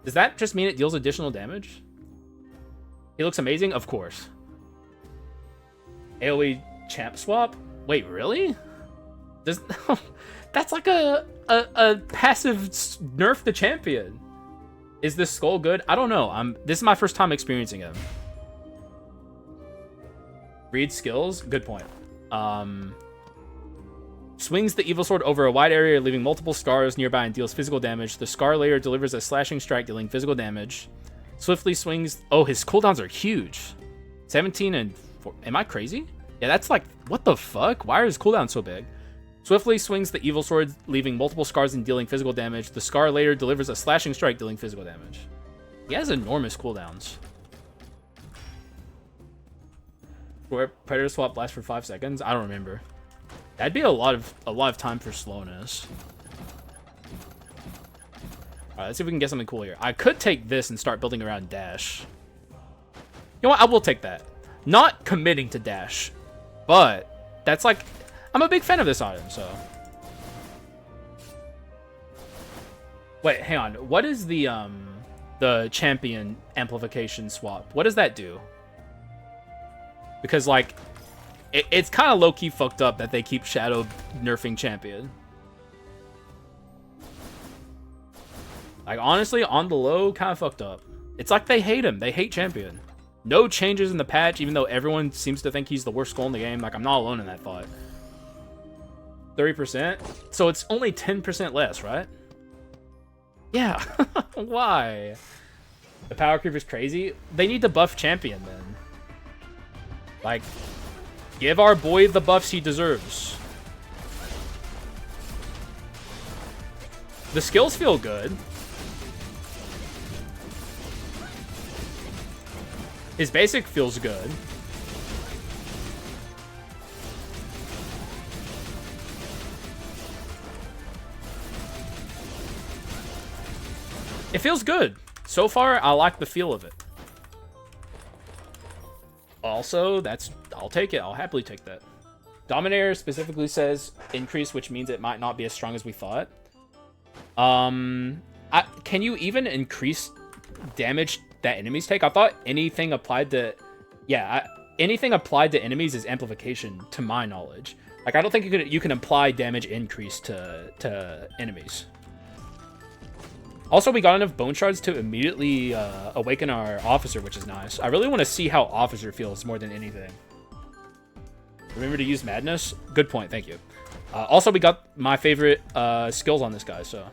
Does that just mean it deals additional damage? He looks amazing? Of course. AoE champ swap? Wait, really? That's like a passive nerf the champion. Is this Skul good? I don't know. This is my first time experiencing him. Read skills? Good point. Swings the evil sword over a wide area, leaving multiple scars nearby and deals physical damage. The scar layer delivers a slashing strike, dealing physical damage. Swiftly swings... Oh, his cooldowns are huge. 17 and 4. Am I crazy? Yeah, that's like... What the fuck? Why are his cooldowns so big? Swiftly swings the evil sword, leaving multiple scars and dealing physical damage. The scar layer delivers a slashing strike, dealing physical damage. He has enormous cooldowns. Where Predator swap lasts for 5 seconds? I don't remember. That'd be a lot of time for slowness. Alright, let's see if we can get something cool here. I could take this and start building around dash. You know what? I will take that. Not committing to dash, but that's like... I'm a big fan of this item, so... Wait, hang on. What is the champion amplification swap? What does that do? Because, like, it's kind of low-key fucked up that they keep shadow nerfing champion. Like, honestly, on the low, kind of fucked up. It's like they hate him. They hate champion. No changes in the patch, even though everyone seems to think he's the worst Skul in the game. Like, I'm not alone in that thought. 30%? So it's only 10% less, right? Yeah. Why? The power creep is crazy. They need to buff champion, then. Like, give our boy the buffs he deserves. The skills feel good. His basic feels good. It feels good. So far, I like the feel of it. Also, I'll take it. I'll happily take that. Dominator specifically says increase, which means it might not be as strong as we thought. Can you even increase damage that enemies take? I thought anything applied to... Yeah, anything applied to enemies is amplification, to my knowledge. Like, I don't think you can apply damage increase to enemies. Also, we got enough bone shards to immediately awaken our officer, which is nice. I really want to see how officer feels more than anything. Remember to use madness? Good point, thank you. Also, we got my favorite skills on this guy, so...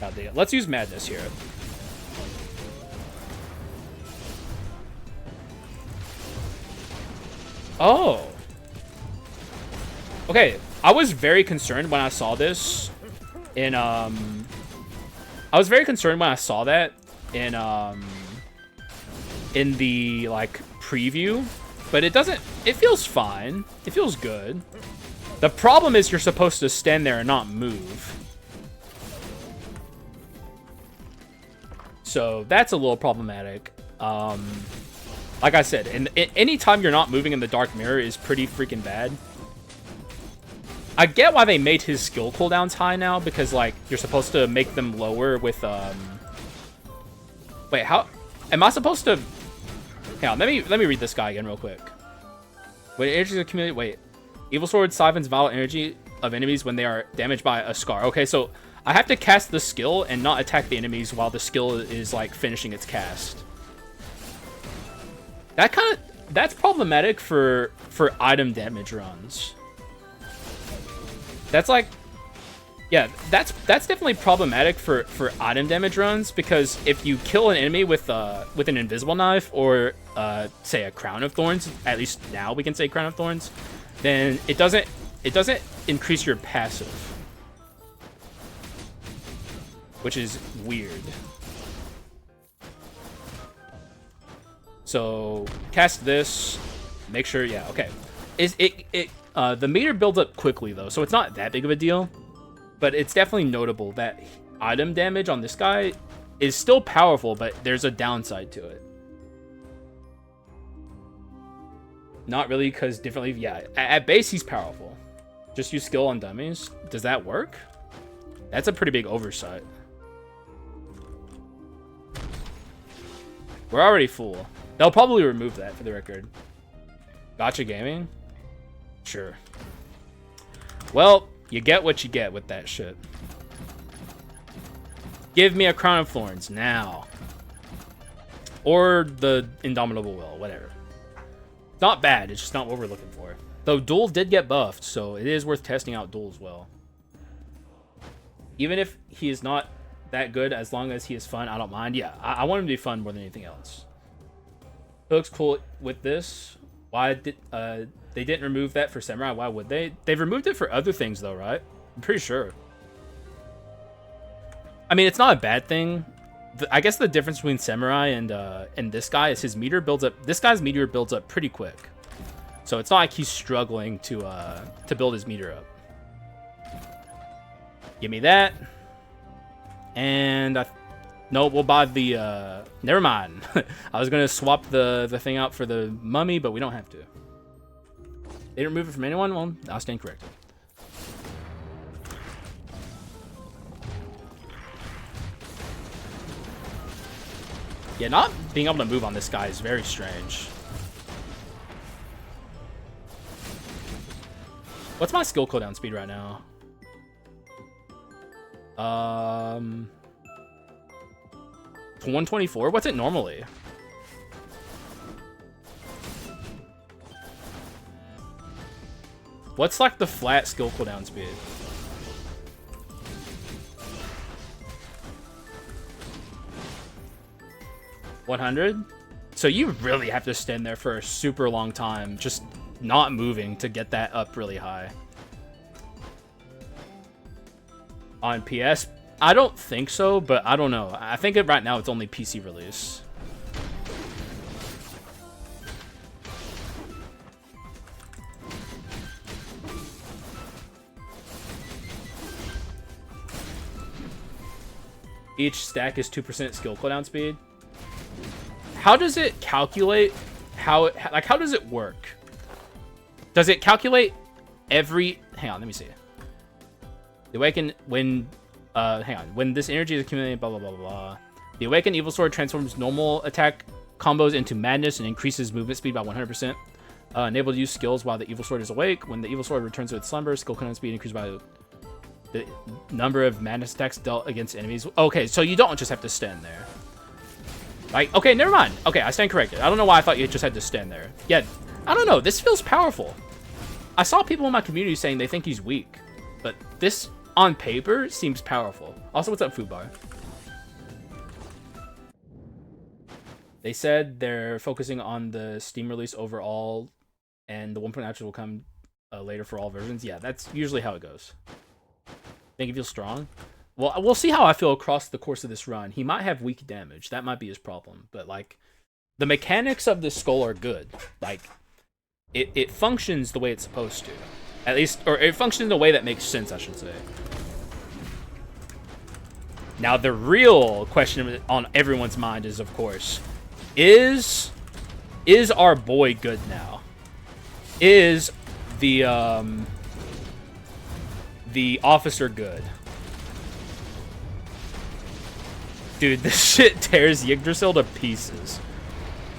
God damn. Let's use madness here. Oh! Okay, I was very concerned when I saw this in, I was very concerned when I saw that in the, like, preview, but it doesn't... It feels fine. It feels good. The problem is you're supposed to stand there and not move. So that's a little problematic. Like I said, anytime you're not moving in the Dark Mirror is pretty freaking bad. I get why they made his skill cooldowns high now, because, like, you're supposed to make them lower with, Wait, how... Am I supposed to... Hang on, let me read this guy again real quick. When energy accumulate... Wait. Evil Sword siphons vital energy of enemies when they are damaged by a scar. Okay, so I have to cast the skill and not attack the enemies while the skill is, like, finishing its cast. That kind of... that's problematic for item damage runs. That's like, yeah, that's definitely problematic for item damage runs, because if you kill an enemy with an invisible knife or say a crown of thorns, at least now we can say crown of thorns, then it doesn't increase your passive, which is weird. So cast this, make sure, yeah, okay. The meter builds up quickly though, so it's not that big of a deal, but it's definitely notable that item damage on this guy is still powerful, but there's a downside to it. Not really, because differently, yeah, at base he's powerful. Just use skill on dummies. Does that work? That's a pretty big oversight. We're already full. They'll probably remove that, for the record. Gotcha gaming? Sure. Well, you get what you get with that shit. Give me a crown of thorns now. Or the indomitable will, whatever. Not bad, it's just not what we're looking for. Though Duel did get buffed, so it is worth testing out Duel as well. Even if he is not that good, as long as he is fun, I don't mind. Yeah, I want him to be fun more than anything else. It looks cool with this. Why did they didn't remove that for Samurai? Why would they? They've removed it for other things though, right? I'm pretty sure. I mean, it's not a bad thing. I guess the difference between Samurai and this guy is his meter builds up. This guy's meter builds up pretty quick, so it's not like he's struggling to build his meter up. Give me that, and no, we'll buy the. Never mind. I was gonna swap the thing out for the mummy, but we don't have to. They didn't remove it from anyone. Well, I'll stand corrected. Yeah, not being able to move on this guy is very strange. What's my skill cooldown speed right now? 124? What's it normally? What's like the flat skill cooldown speed? $100? So you really have to stand there for a super long time, just not moving to get that up really high. On PS, I don't think so, but I don't know. I think right now it's only PC release. Each stack is 2% skill cooldown speed. How does it calculate how does it work? Does it calculate every... Hang on, let me see. The awaken when... hang on. When this energy is accumulated, blah, blah, blah, blah. The awakened evil sword transforms normal attack combos into madness and increases movement speed by 100%. Enable to use skills while the evil sword is awake. When the evil sword returns to its slumber, skill cooldown speed increases by the number of madness attacks dealt against enemies. Okay, so you don't just have to stand there. Like, okay, never mind. Okay, I stand corrected. I don't know why I thought you just had to stand there. Yeah, I don't know. This feels powerful. I saw people in my community saying they think he's weak, but this, on paper, seems powerful. Also, what's up, Food Bar? They said they're focusing on the Steam release overall, and the 1.9 patch will come later for all versions. Yeah, that's usually how it goes. Think he feels strong? Well, we'll see how I feel across the course of this run. He might have weak damage. That might be his problem. But, like, the mechanics of this skull are good. Like, it functions the way it's supposed to. At least, or it functions in a way that makes sense, I should say. Now, the real question on everyone's mind is, of course, is our boy good now? Is the officer good? Dude, this shit tears Yggdrasil to pieces.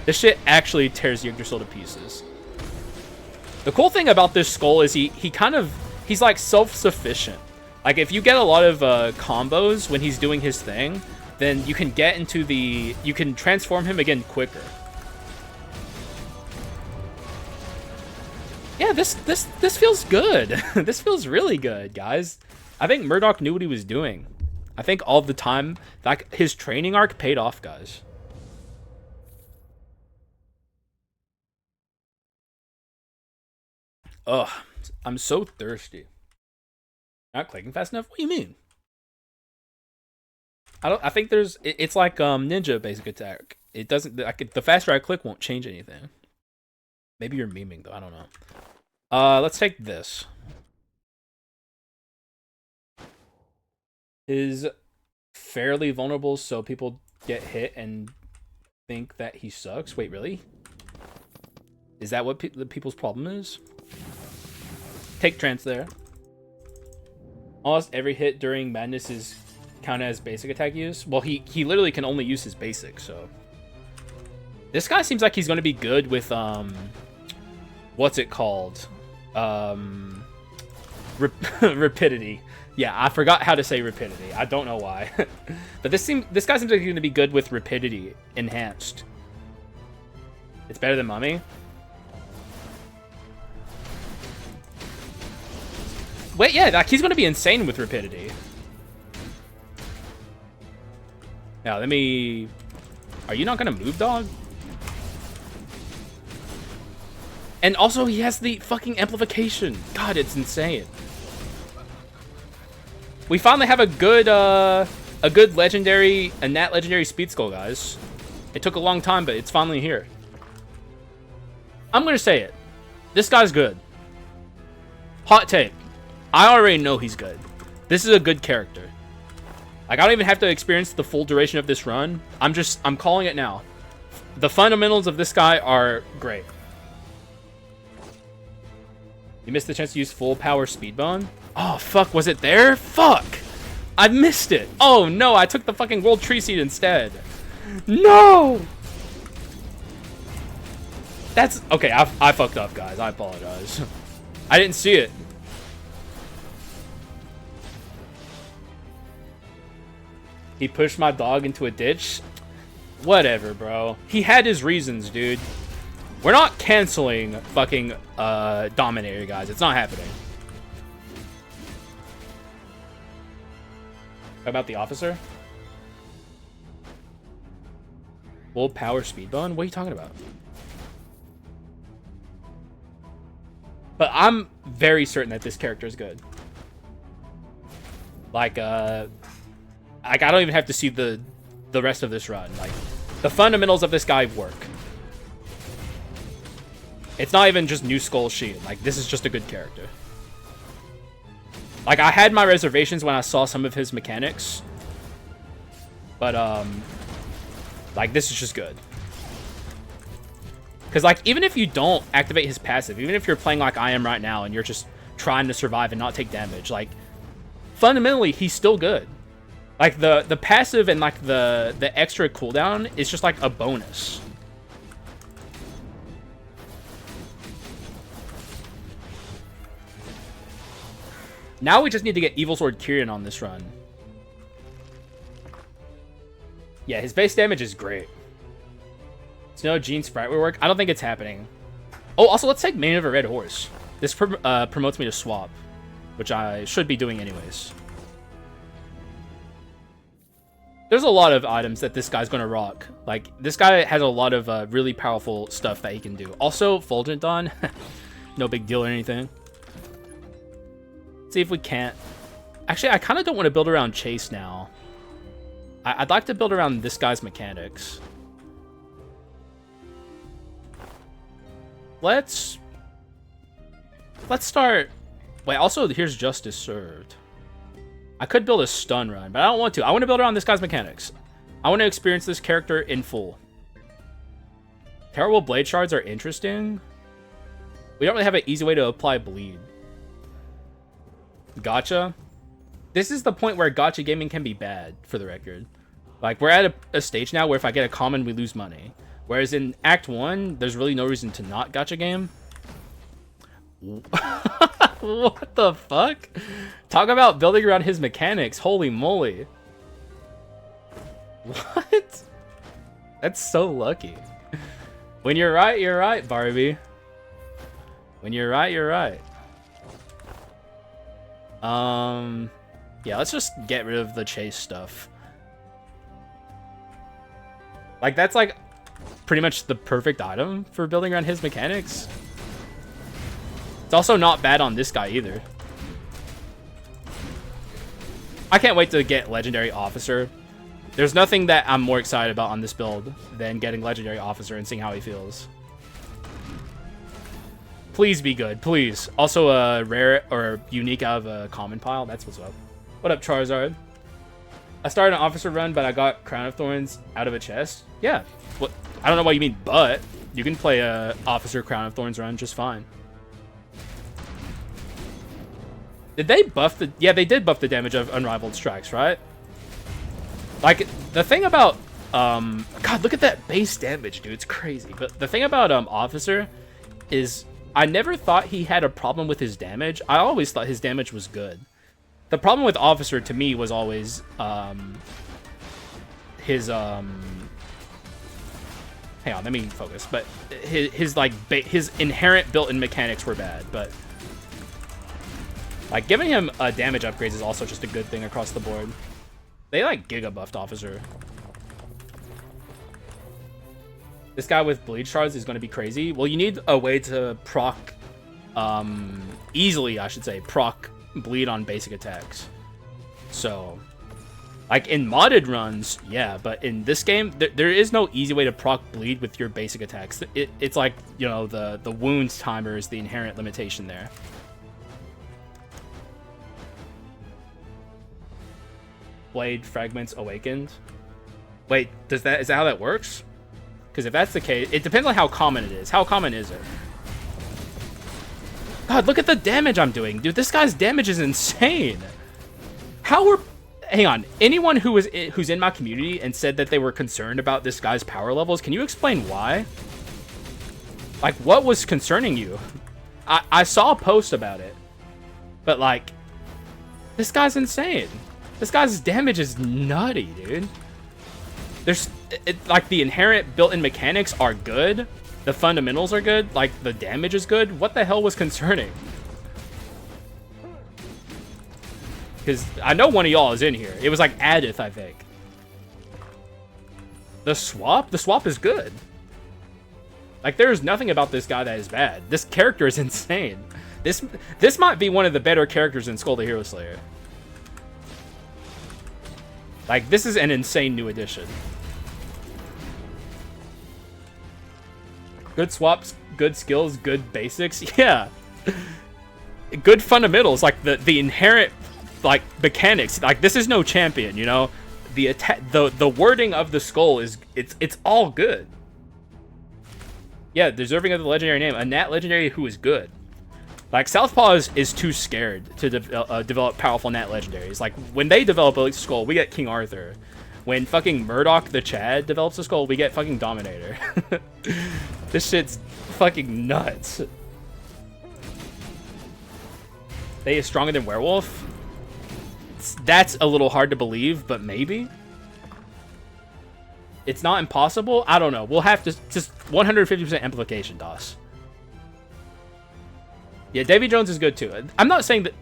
This shit actually tears Yggdrasil to pieces. The cool thing about this skull is he's like self-sufficient. Like, if you get a lot of combos when he's doing his thing, then you can get into you can transform him again quicker. Yeah, this feels good. This feels really good, guys. I think Murdoc knew what he was doing. I think all the time, like, his training arc paid off, guys. Ugh, I'm so thirsty. Not clicking fast enough? What do you mean? I think there's. It's like ninja basic attack. It doesn't. The faster I click won't change anything. Maybe you're memeing though. I don't know. Let's take this. Is fairly vulnerable, so people get hit and think that he sucks. Wait, really? Is that what the people's problem is? Take trance there. Almost every hit during madness is counted as basic attack use. Well, he literally can only use his basic, so. This guy seems like he's going to be good with, what's it called? Rapidity. Yeah, I forgot how to say rapidity. I don't know why. But this guy seems like he's going to be good with rapidity enhanced. It's better than Mummy. Wait, yeah, like, he's going to be insane with rapidity. Now, let me... Are you not going to move, dog? And also, he has the fucking amplification. God, it's insane. We finally have a good legendary, a nat legendary speed skull, guys. It took a long time, but it's finally here. I'm going to say it. This guy's good. Hot take. I already know he's good. This is a good character. Like, I don't even have to experience the full duration of this run. I'm calling it now. The fundamentals of this guy are great. You missed the chance to use full power speed bone? Oh, fuck, was it there? Fuck! I missed it! Oh, no, I took the fucking world tree seed instead. No! That's... Okay, I fucked up, guys. I apologize. I didn't see it. He pushed my dog into a ditch? Whatever, bro. He had his reasons, dude. We're not canceling fucking Dominator, guys. It's not happening. How about the officer? Full power speed bone? What are you talking about? But I'm very certain that this character is good. Like, I don't even have to see the rest of this run. Like, the fundamentals of this guy work. It's not even just new skull sheen. Like, this is just a good character. Like, I had my reservations when I saw some of his mechanics. But, like, this is just good. Because, like, even if you don't activate his passive, even if you're playing like I am right now and you're just trying to survive and not take damage, like, fundamentally, he's still good. Like, the passive and, like, the extra cooldown is just, like, a bonus. Now we just need to get Evil Sword Kyrian on this run. Yeah, his base damage is great. Snow Gene Sprite will work. I don't think it's happening. Oh, also, let's take Mane of a Red Horse. This promotes me to swap, which I should be doing anyways. There's a lot of items that this guy's going to rock. Like, this guy has a lot of really powerful stuff that he can do. Also, Fulgent Dawn. No big deal or anything. See if we can't... Actually, I kind of don't want to build around Chase now. I'd like to build around this guy's mechanics. Let's start... Wait, also, here's Justice Served. I could build a stun run, but I don't want to. I want to build around this guy's mechanics. I want to experience this character in full. Terrible Blade Shards are interesting. We don't really have an easy way to apply bleed. Gotcha. This is the point where gotcha gaming can be bad, for the record. Like, we're at a stage now where if I get a common, we lose money. Whereas in Act 1, there's really no reason to not gotcha game. What the fuck? Talk about building around his mechanics. Holy moly. What? That's so lucky. When you're right, Barbie. When you're right, you're right. Yeah, let's just get rid of the chase stuff. Like, that's like pretty much the perfect item for building around his mechanics. It's also not bad on this guy either. I can't wait to get Legendary Officer. There's nothing that I'm more excited about on this build than getting Legendary Officer and seeing how he feels. Please be good, please. Also a rare or unique out of a common pile. That's what's up. What up, Charizard? I started an Officer run, but I got Crown of Thorns out of a chest. Yeah. What? I don't know what you mean, but you can play a Officer Crown of Thorns run just fine. Did they buff the... Yeah, they did buff the damage of Unrivaled Strikes, right? Like, the thing about... God, look at that base damage, dude. It's crazy. But the thing about Officer is I never thought he had a problem with his damage. I always thought his damage was good. The problem with Officer, to me, was always his... Hang on, let me focus. But his inherent built-in mechanics were bad, but... Like, giving him damage upgrades is also just a good thing across the board. They, like, giga buffed Officer. This guy with Bleed Shards is going to be crazy. Well, you need a way to proc... easily, I should say, proc Bleed on basic attacks. So... Like, in modded runs, yeah, but in this game, there is no easy way to proc Bleed with your basic attacks. It's like, you know, the wounds timer is the inherent limitation there. Blade Fragments Awakened. Wait, is that how that works? Because if that's the case, it depends on how common it is. How common is it? God, look at the damage I'm doing. Dude, this guy's damage is insane. How are... Hang on. Anyone who's in my community and said that they were concerned about this guy's power levels, can you explain why? Like, what was concerning you? I saw a post about it. But, like, this guy's insane. This guy's damage is nutty, dude. There's... like, the inherent built-in mechanics are good. The fundamentals are good. Like, the damage is good. What the hell was concerning? Because I know one of y'all is in here. It was like Adith, I think. The swap? The swap is good. Like, there's nothing about this guy that is bad. This character is insane. This might be one of the better characters in Skul the Hero Slayer. Like, this is an insane new addition. Good swaps, good skills, good basics. Yeah. Good fundamentals. Like, the inherent, like, mechanics. Like, this is no champion, you know? The attack, the wording of the skull is... It's all good. Yeah, deserving of the legendary name. A Nat legendary who is good. Like, South Paw is too scared to develop powerful Nat legendaries. Like, when they develop a skull, we get King Arthur. When fucking Murdoc the Chad develops a skull, we get fucking Dominator. This shit's fucking nuts. They is stronger than Werewolf? That's a little hard to believe, but maybe? It's not impossible? I don't know. We'll have to... Just 150% amplification, DOS. Yeah, Davy Jones is good too. I'm not saying that...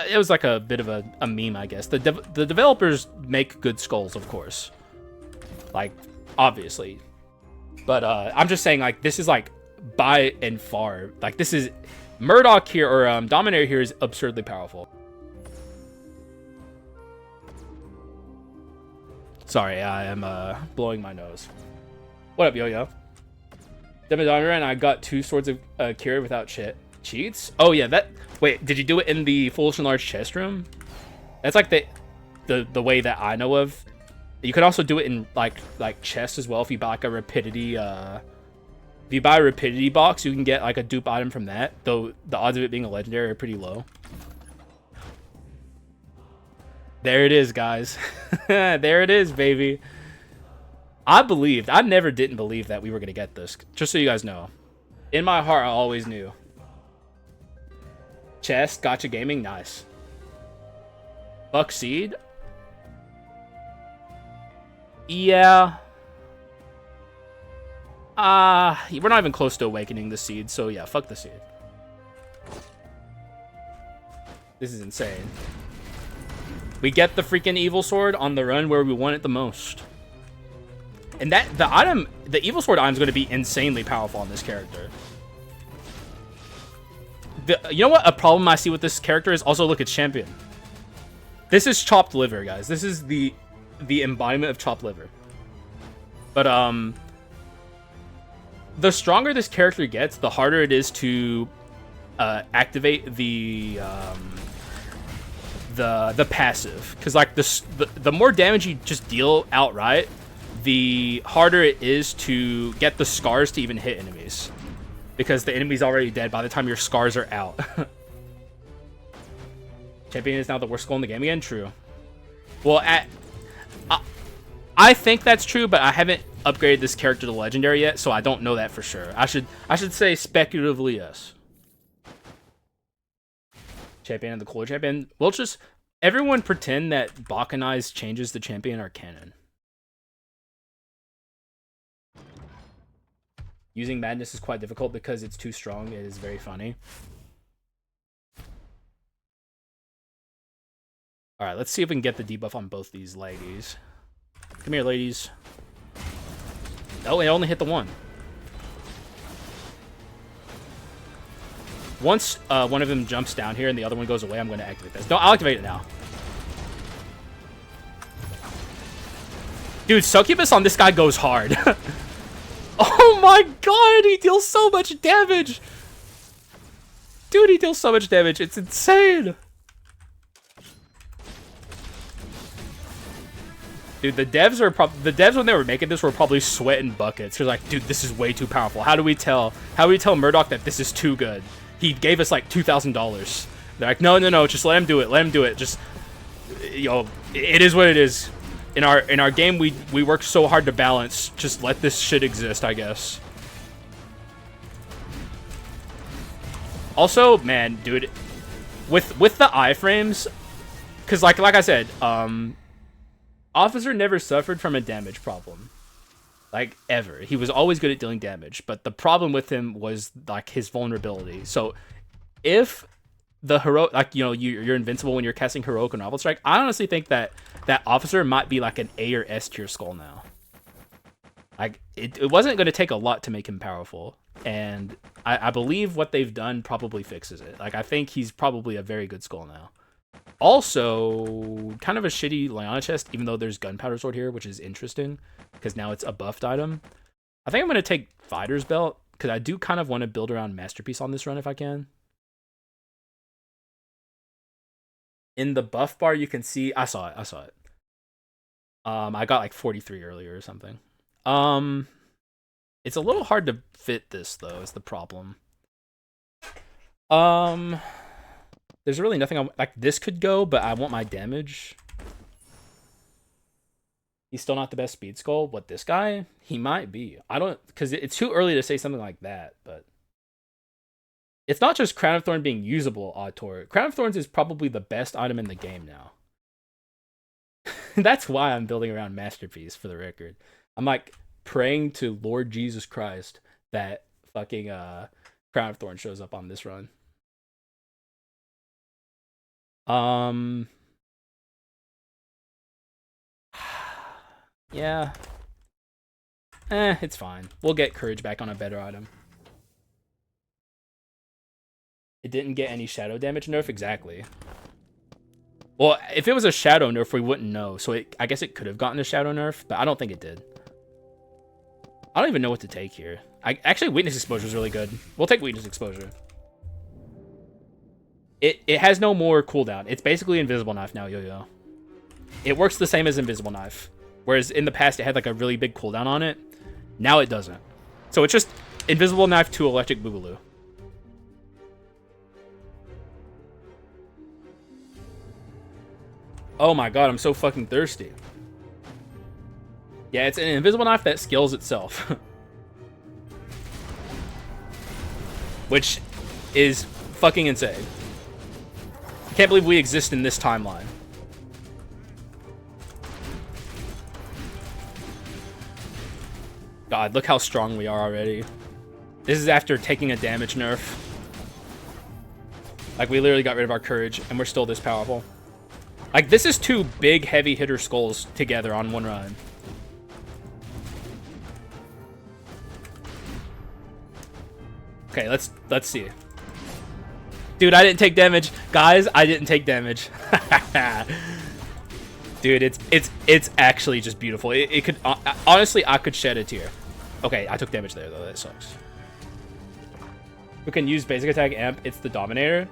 it was like a bit of a meme, I guess. The developers make good skulls, of course. Like, obviously. But I'm just saying, like, this is, like, by and far... Like, this is... Murdoc here, or Dominator here, is absurdly powerful. Sorry, I am blowing my nose. What up, Yo-Yo? Dominator and I got 2 Swords of Cure without cheats. Oh yeah, that... Wait, did you do it in the Foolish and Large chest room? That's like the way that I know of. You could also do it in like chests as well. If you buy like a rapidity, if you buy a rapidity box, you can get like a dupe item from that. Though the odds of it being a legendary are pretty low. There it is, guys. There it is, baby. I never didn't believe that we were gonna get this. Just so you guys know, in my heart, I always knew. Chest, gotcha gaming, nice. Buck Seed? Yeah. We're not even close to awakening the seed, so yeah, fuck the seed. This is insane. We get the freaking evil sword on the run where we want it the most. And the evil sword item is going to be insanely powerful on this character. You know what a problem I see with this character is? Also, look, it's champion. This is chopped liver, guys. This is the embodiment of chopped liver. But the stronger this character gets, the harder it is to activate the passive. Because like the more damage you just deal outright, the harder it is to get the scars to even hit enemies. Because the enemy's already dead by the time your scars are out. Champion is now the worst skull in the game again? True. Well, I think that's true, but I haven't upgraded this character to legendary yet, so I don't know that for sure. I should say speculatively yes. Champion and the cooler champion. We'll just everyone pretend that Bacchanai's changes the champion are canon. Using Madness is quite difficult because it's too strong. It is very funny. Alright, let's see if we can get the debuff on both these ladies. Come here, ladies. Oh, it only hit the one. Once one of them jumps down here and the other one goes away, I'm going to activate this. No, I'll activate it now. Dude, Succubus on this guy goes hard. Oh my god, he deals so much damage! Dude, he deals so much damage, it's insane! Dude, the devs when they were making this were probably sweating buckets. They're like, dude, this is way too powerful. How do we tell Murdoc that this is too good? He gave us like $2,000. They're like, no, just let him do it. Just, yo, it is what it is. In our game, we work so hard to balance. Just let this shit exist, I guess. Also, man, dude, with the iframes, because like I said, Officer never suffered from a damage problem, like ever. He was always good at dealing damage, but the problem with him was like his vulnerability. So if the hero, like, you know, you're invincible when you're casting heroic or novel strike, I honestly think that Officer might be like an A or S tier skull now. Like it wasn't going to take a lot to make him powerful, and I believe what they've done probably fixes it. Like I think he's probably a very good skull now. Also, kind of a shitty Liana chest, even though there's gunpowder sword here, which is interesting because now it's a buffed item. I think I'm going to take Fighter's Belt because I do kind of want to build around Masterpiece on this run if I can. In the buff bar, you can see... I saw it. I got like 43 earlier or something. It's a little hard to fit this, though, is the problem. There's really nothing... like, this could go, but I want my damage. He's still not the best speed skull. What, this guy? He might be. I don't... because it's too early to say something like that, but... It's not just Crown of Thorns being usable, Autor. Crown of Thorns is probably the best item in the game now. That's why I'm building around Masterpiece, for the record. I'm like praying to Lord Jesus Christ that fucking Crown of Thorns shows up on this run. Yeah. It's fine. We'll get Courage back on a better item. It didn't get any shadow damage nerf? Exactly. Well, if it was a shadow nerf, we wouldn't know. So I guess it could have gotten a shadow nerf, but I don't think it did. I don't even know what to take here. Actually, Weakness Exposure is really good. We'll take Weakness Exposure. It has no more cooldown. It's basically Invisible Knife now, Yo-Yo. It works the same as Invisible Knife. Whereas in the past, it had like a really big cooldown on it. Now it doesn't. So it's just Invisible Knife to Electric Boogaloo. Oh my god, I'm so fucking thirsty. Yeah, it's an invisible knife that scales itself. Which is fucking insane. I can't believe we exist in this timeline. God, look how strong we are already. This is after taking a damage nerf. Like, we literally got rid of our courage, and we're still this powerful. Like, this is 2 big, heavy hitter skulls together on one run. Okay, let's see. Dude, I didn't take damage. Guys, I didn't take damage. Dude, it's actually just beautiful. It could... honestly, I could shed a tear. Okay, I took damage there, though. That sucks. We can use basic attack amp. It's the Dominator.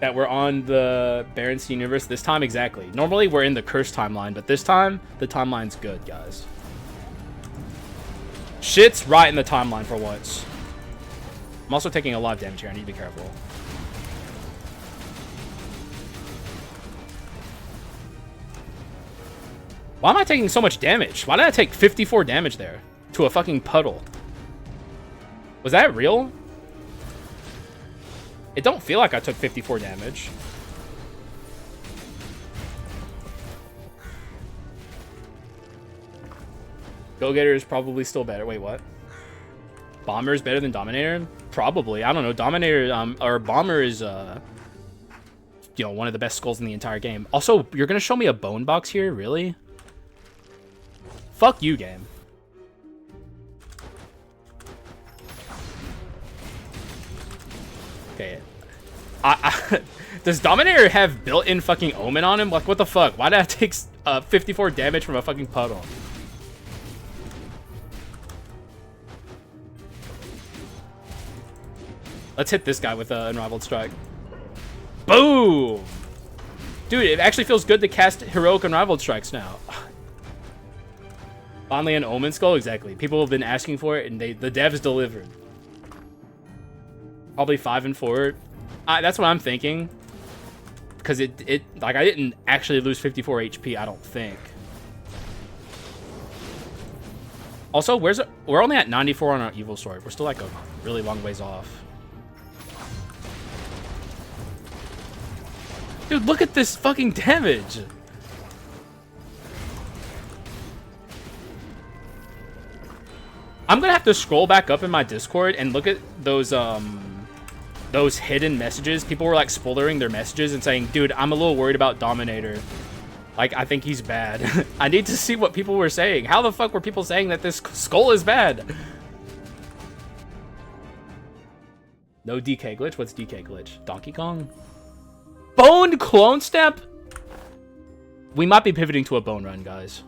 That we're on the Berenstein universe this time. Exactly. Normally, we're in the cursed timeline, but this time, the timeline's good, guys. Shit's right in the timeline for once. I'm also taking a lot of damage here. I need to be careful. Why am I taking so much damage? Why did I take 54 damage there? To a fucking puddle. Was that real? It don't feel like I took 54 damage. Go-Getter is probably still better. Wait, what? Bomber is better than Dominator? Probably. I don't know. Dominator, or Bomber is, you know, one of the best skulls in the entire game. Also, you're gonna show me a bone box here? Really? Fuck you, game. Okay. Does Dominator have built-in fucking Omen on him? Like, what the fuck? Why did I take 54 damage from a fucking puddle? Let's hit this guy with an Unrivaled Strike. Boom! Dude, it actually feels good to cast Heroic Unrivaled Strikes now. Finally an Omen Skull? Exactly. People have been asking for it, and the devs delivered. Probably 5 and 4. That's what I'm thinking. Because like, I didn't actually lose 54 HP, I don't think. Also, we're only at 94 on our Evil Sword. We're still like a really long ways off. Dude, look at this fucking damage. I'm gonna have to scroll back up in my Discord and look at those hidden messages. People were like spoilering their messages and saying, dude, I'm a little worried about Dominator. Like, I think he's bad. I need to see what people were saying. How the fuck were people saying that this skull is bad? No DK glitch? What's DK glitch? Donkey Kong? Bone Clone Step? We might be pivoting to a bone run, guys.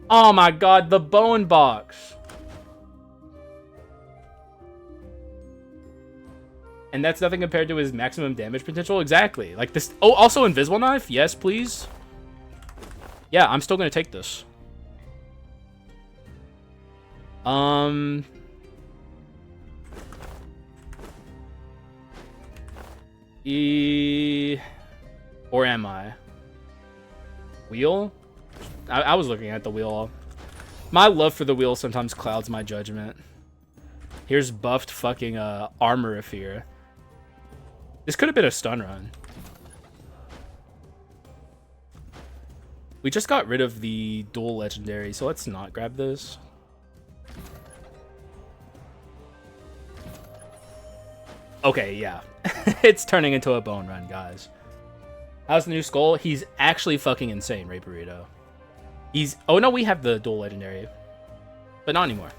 Oh my god, the bone box. And that's nothing compared to his maximum damage potential? Exactly. Like this. Oh, also Invisible Knife? Yes, please. Yeah, I'm still gonna take this. Or am I? Wheel? I was looking at the wheel. My love for the wheel sometimes clouds my judgment. Here's buffed fucking Armor of Fear. This could have been a stun run. We just got rid of the dual legendary, so let's not grab this. Okay, yeah. It's turning into a bone run, guys. How's the new skull? He's actually fucking insane, Ray Burrito. Oh no, we have the dual legendary. But not anymore.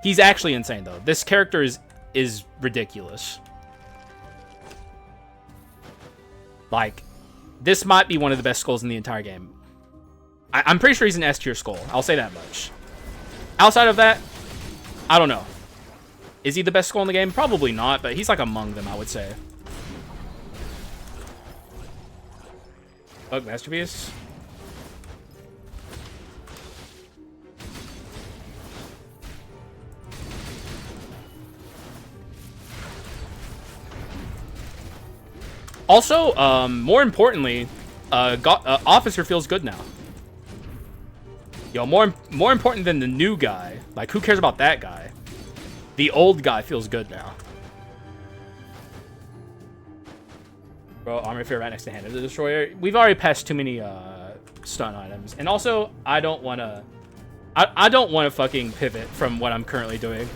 He's actually insane, though. This character is ridiculous. Like, this might be one of the best skulls in the entire game. I'm pretty sure he's an S tier skull. I'll say that much. Outside of that, I don't know. Is he the best skull in the game? Probably not, but he's like among them, I would say. Bug Masterpiece. Also, more importantly, Officer feels good now. Yo, more important than the new guy. Like, who cares about that guy? The old guy feels good now. Bro, Armor of Fear right next to Hand of the Destroyer. We've already passed too many stun items. And also, I don't want to fucking pivot from what I'm currently doing.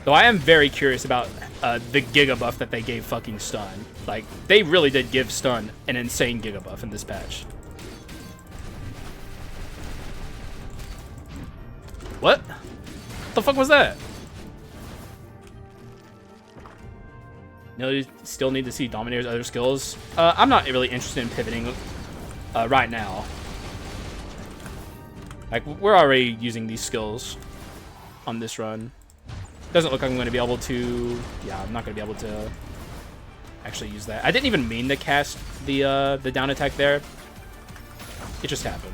Though I am very curious about the giga buff that they gave fucking stun. Like, they really did give stun an insane giga buff in this patch. What? The fuck was that? No, you still need to see Dominator's other skills. I'm not really interested in pivoting right now. Like, we're already using these skills on this run. Doesn't look like I'm going to be able to... Yeah, I'm not going to be able to actually use that. I didn't even mean to cast the down attack there. It just happened.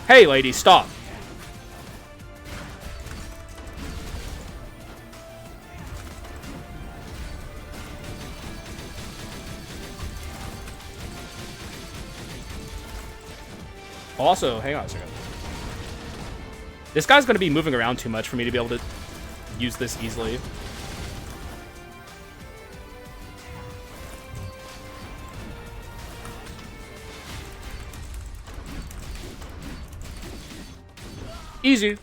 Hey, lady, stop. Also, hang on a second. This guy's going to be moving around too much for me to be able to use this easily. Easy.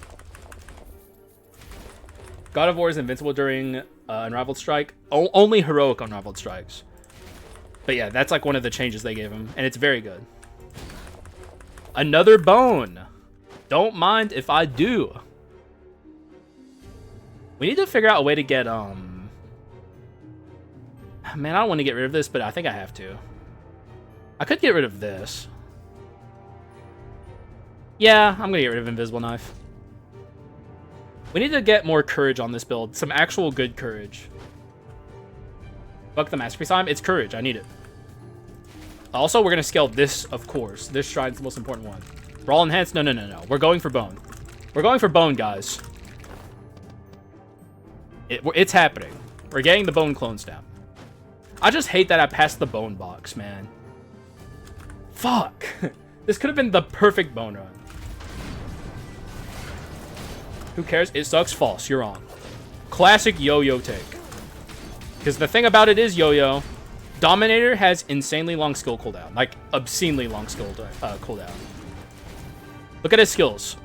God of War is invincible during Unrivaled Strike. Only heroic Unrivaled Strikes. But yeah, that's like one of the changes they gave him, and it's very good. Another bone. Don't mind if I do. We need to figure out a way to get, Man, I don't want to get rid of this, but I think I have to. I could get rid of this. Yeah, I'm gonna get rid of Invisible Knife. We need to get more courage on this build. Some actual good courage. Fuck the Masterpiece time. It's courage. I need it. Also, we're gonna scale this, of course. This shrine's the most important one. Brawl Enhanced? No, no, no, no. We're going for bone. We're going for bone, guys. It's happening. We're getting the bone clone stamp. I just hate that I passed the bone box, man. Fuck. This could have been the perfect bone run. Who cares? It sucks. False. You're wrong. Classic yo-yo take. Because the thing about it is, yo-yo, Dominator has insanely long skill cooldown. Like, obscenely long skill cooldown. Look at his skills.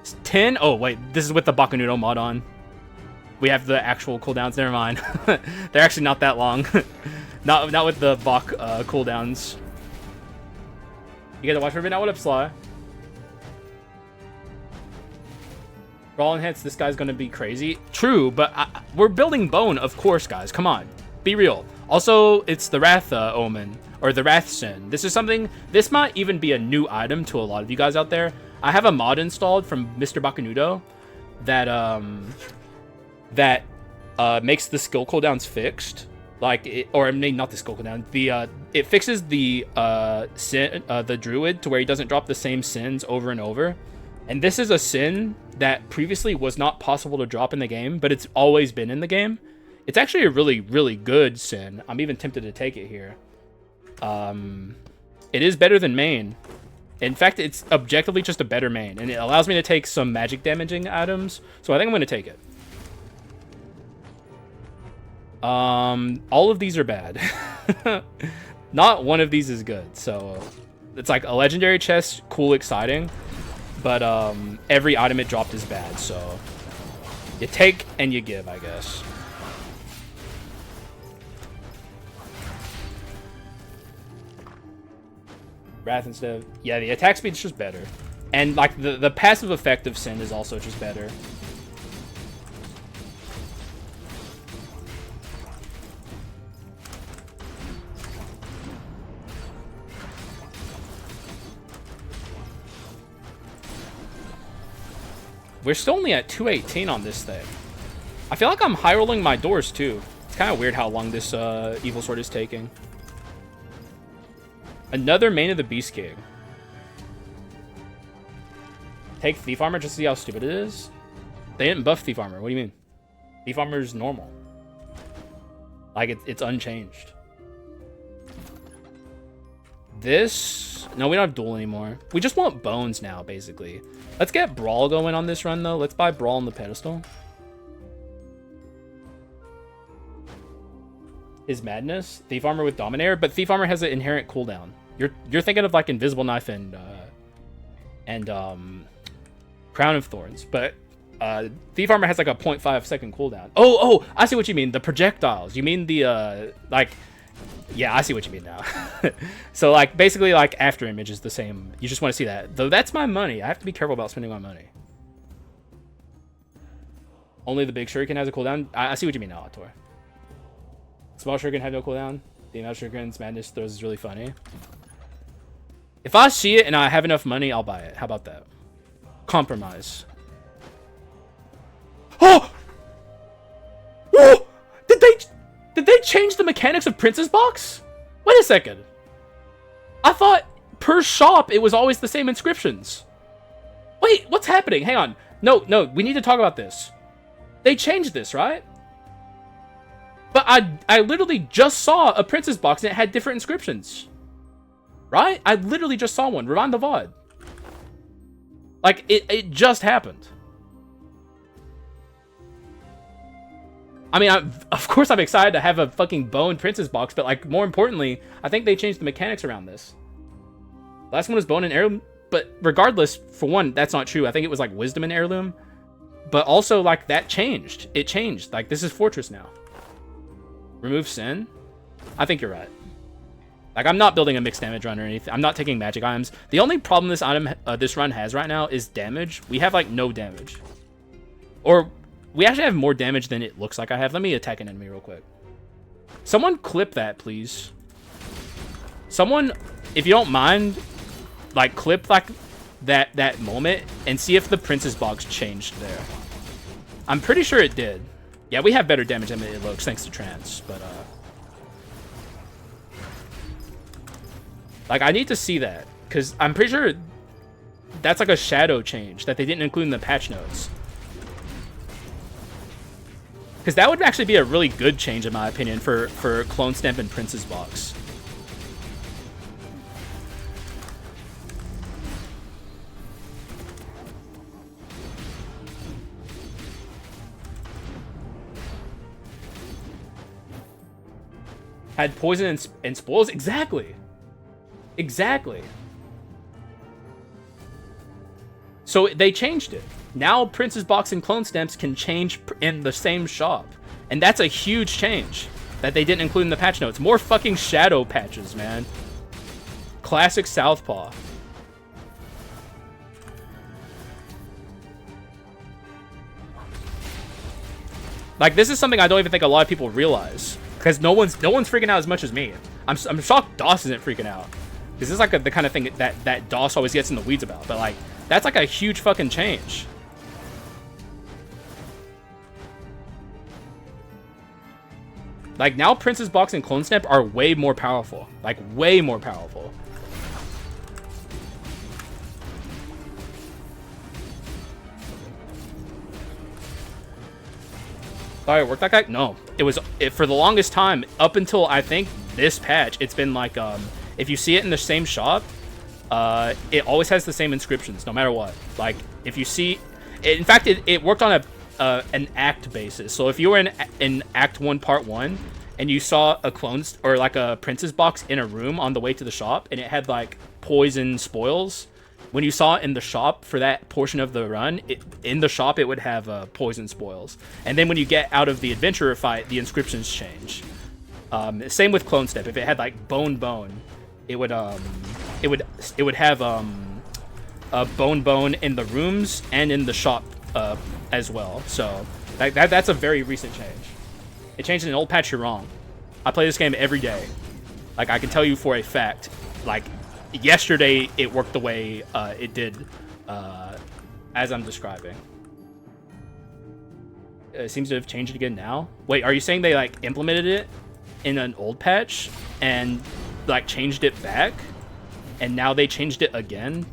It's 10. Oh, wait. This is with the Bakunudo mod on. We have the actual cooldowns. Never mind. They're actually not that long. not with the Bak cooldowns. You gotta watch for a minute. What up, Sly? Brawl Enhance, this guy's gonna be crazy. True, but we're building bone, of course, guys. Come on. Be real. Also, it's the Wrath Omen, or the Wrath Sin. This is something, this might even be a new item to a lot of you guys out there. I have a mod installed from Mr. Bakunudo that makes the skill cooldowns fixed. Like, or maybe not the skill cooldown. It fixes the sin, the druid, to where he doesn't drop the same sins over and over. And this is a sin that previously was not possible to drop in the game, but it's always been in the game. It's actually a really, really good sin. I'm even tempted to take it here. It is better than main. In fact, it's objectively just a better main, and it allows me to take some magic damaging items. So I think I'm going to take it. All of these are bad. Not one of these is good. So it's like a legendary chest, cool, exciting. But every item it dropped is bad, so you take and you give, I guess. Wrath instead of... Yeah, the attack speed's just better. And, like, the passive effect of Sin is also just better. We're still only at 218 on this thing. I feel like I'm high rolling my doors too. It's kind of weird how long this Evil Sword is taking. Another main of the Beast King. Take Thief Armor just to see how stupid it is? They didn't buff Thief Armor. What do you mean? Thief Armor is normal. Like, it's unchanged. This... No, we don't have Duel anymore. We just want bones now, basically. Let's get Brawl going on this run, though. Let's buy Brawl on the pedestal. His Madness. Thief Armor with Dominator. But Thief Armor has an inherent cooldown. You're thinking of like Invisible Knife and Crown of Thorns, but Thief Armor has like a 0.5 second cooldown. Oh, I see what you mean. The projectiles. You mean the like. Yeah, I see what you mean now. So like basically like After Image is the same. You just want to see that. Though that's my money. I have to be careful about spending my money. Only the big shuriken has a cooldown. I see what you mean now, Ator. Small shuriken have no cooldown. The amount of shurikens Madness throws is really funny. If I see it and I have enough money, I'll buy it. How about that? Compromise. Oh! Oh! Did they change the mechanics of Princess Box? Wait a second. I thought per shop it was always the same inscriptions. Wait, what's happening? Hang on. No, we need to talk about this. They changed this, right? But I literally just saw a Princess Box and it had different inscriptions. Right? I literally just saw one. Rewind the VOD. Like, it just happened. I mean, of course I'm excited to have a fucking bone Princess Box, but like, more importantly, I think they changed the mechanics around this. Last one was bone and heirloom, but regardless, for one, that's not true. I think it was like wisdom and heirloom, but also like that changed. It changed. Like, this is Fortress now. Remove Sin? I think you're right. Like, I'm not building a mixed damage run or anything. I'm not taking magic items. The only problem this run has right now is damage. We have like no damage. Or we actually have more damage than it looks like I have. Let me attack an enemy real quick. Someone clip that, please. Someone, if you don't mind, like clip like that moment and see if the Princess Box changed there. I'm pretty sure it did. Yeah, we have better damage than it looks thanks to Trance, but like I need to see that because I'm pretty sure that's like a shadow change that they didn't include in the patch notes. Because that would actually be a really good change, in my opinion, for Clone Stamp and Princess Box. Had poison and spoils? Exactly. Exactly. So they changed it. Now Princess Box and Clone Stamps can change in the same shop. And that's a huge change that they didn't include in the patch notes. More fucking shadow patches, man. Classic South Paw. Like, this is something I don't even think a lot of people realize. Because no one's freaking out as much as me. I'm shocked DOS isn't freaking out. Because this is like the kind of thing that DOS always gets in the weeds about. But like, that's like a huge fucking change. Like, now Princess Box and Clone Stamp are way more powerful. Like, way more powerful. Sorry, it worked that guy? No. For the longest time, up until, I think, this patch, it's been like, if you see it in the same shop, it always has the same inscriptions, no matter what. Like, if you see... in fact, it worked on an act basis. So if you were in Act 1, Part 1, and you saw a clone or like a Princess Box in a room on the way to the shop, and it had like poison spoils, when you saw it in the shop for that portion of the run, in the shop it would have poison spoils. And then when you get out of the adventurer fight, the inscriptions change. Same with Clone Step. If it had like bone, it would have bone in the rooms and in the shop as well. So that's a very recent change. It changed in an old patch. You're wrong. I play this game every day. Like, I can tell you for a fact, like, yesterday it worked the way it did as I'm describing. It seems to have changed it again now. Wait, are you saying they like implemented it in an old patch and like changed it back and now they changed it again?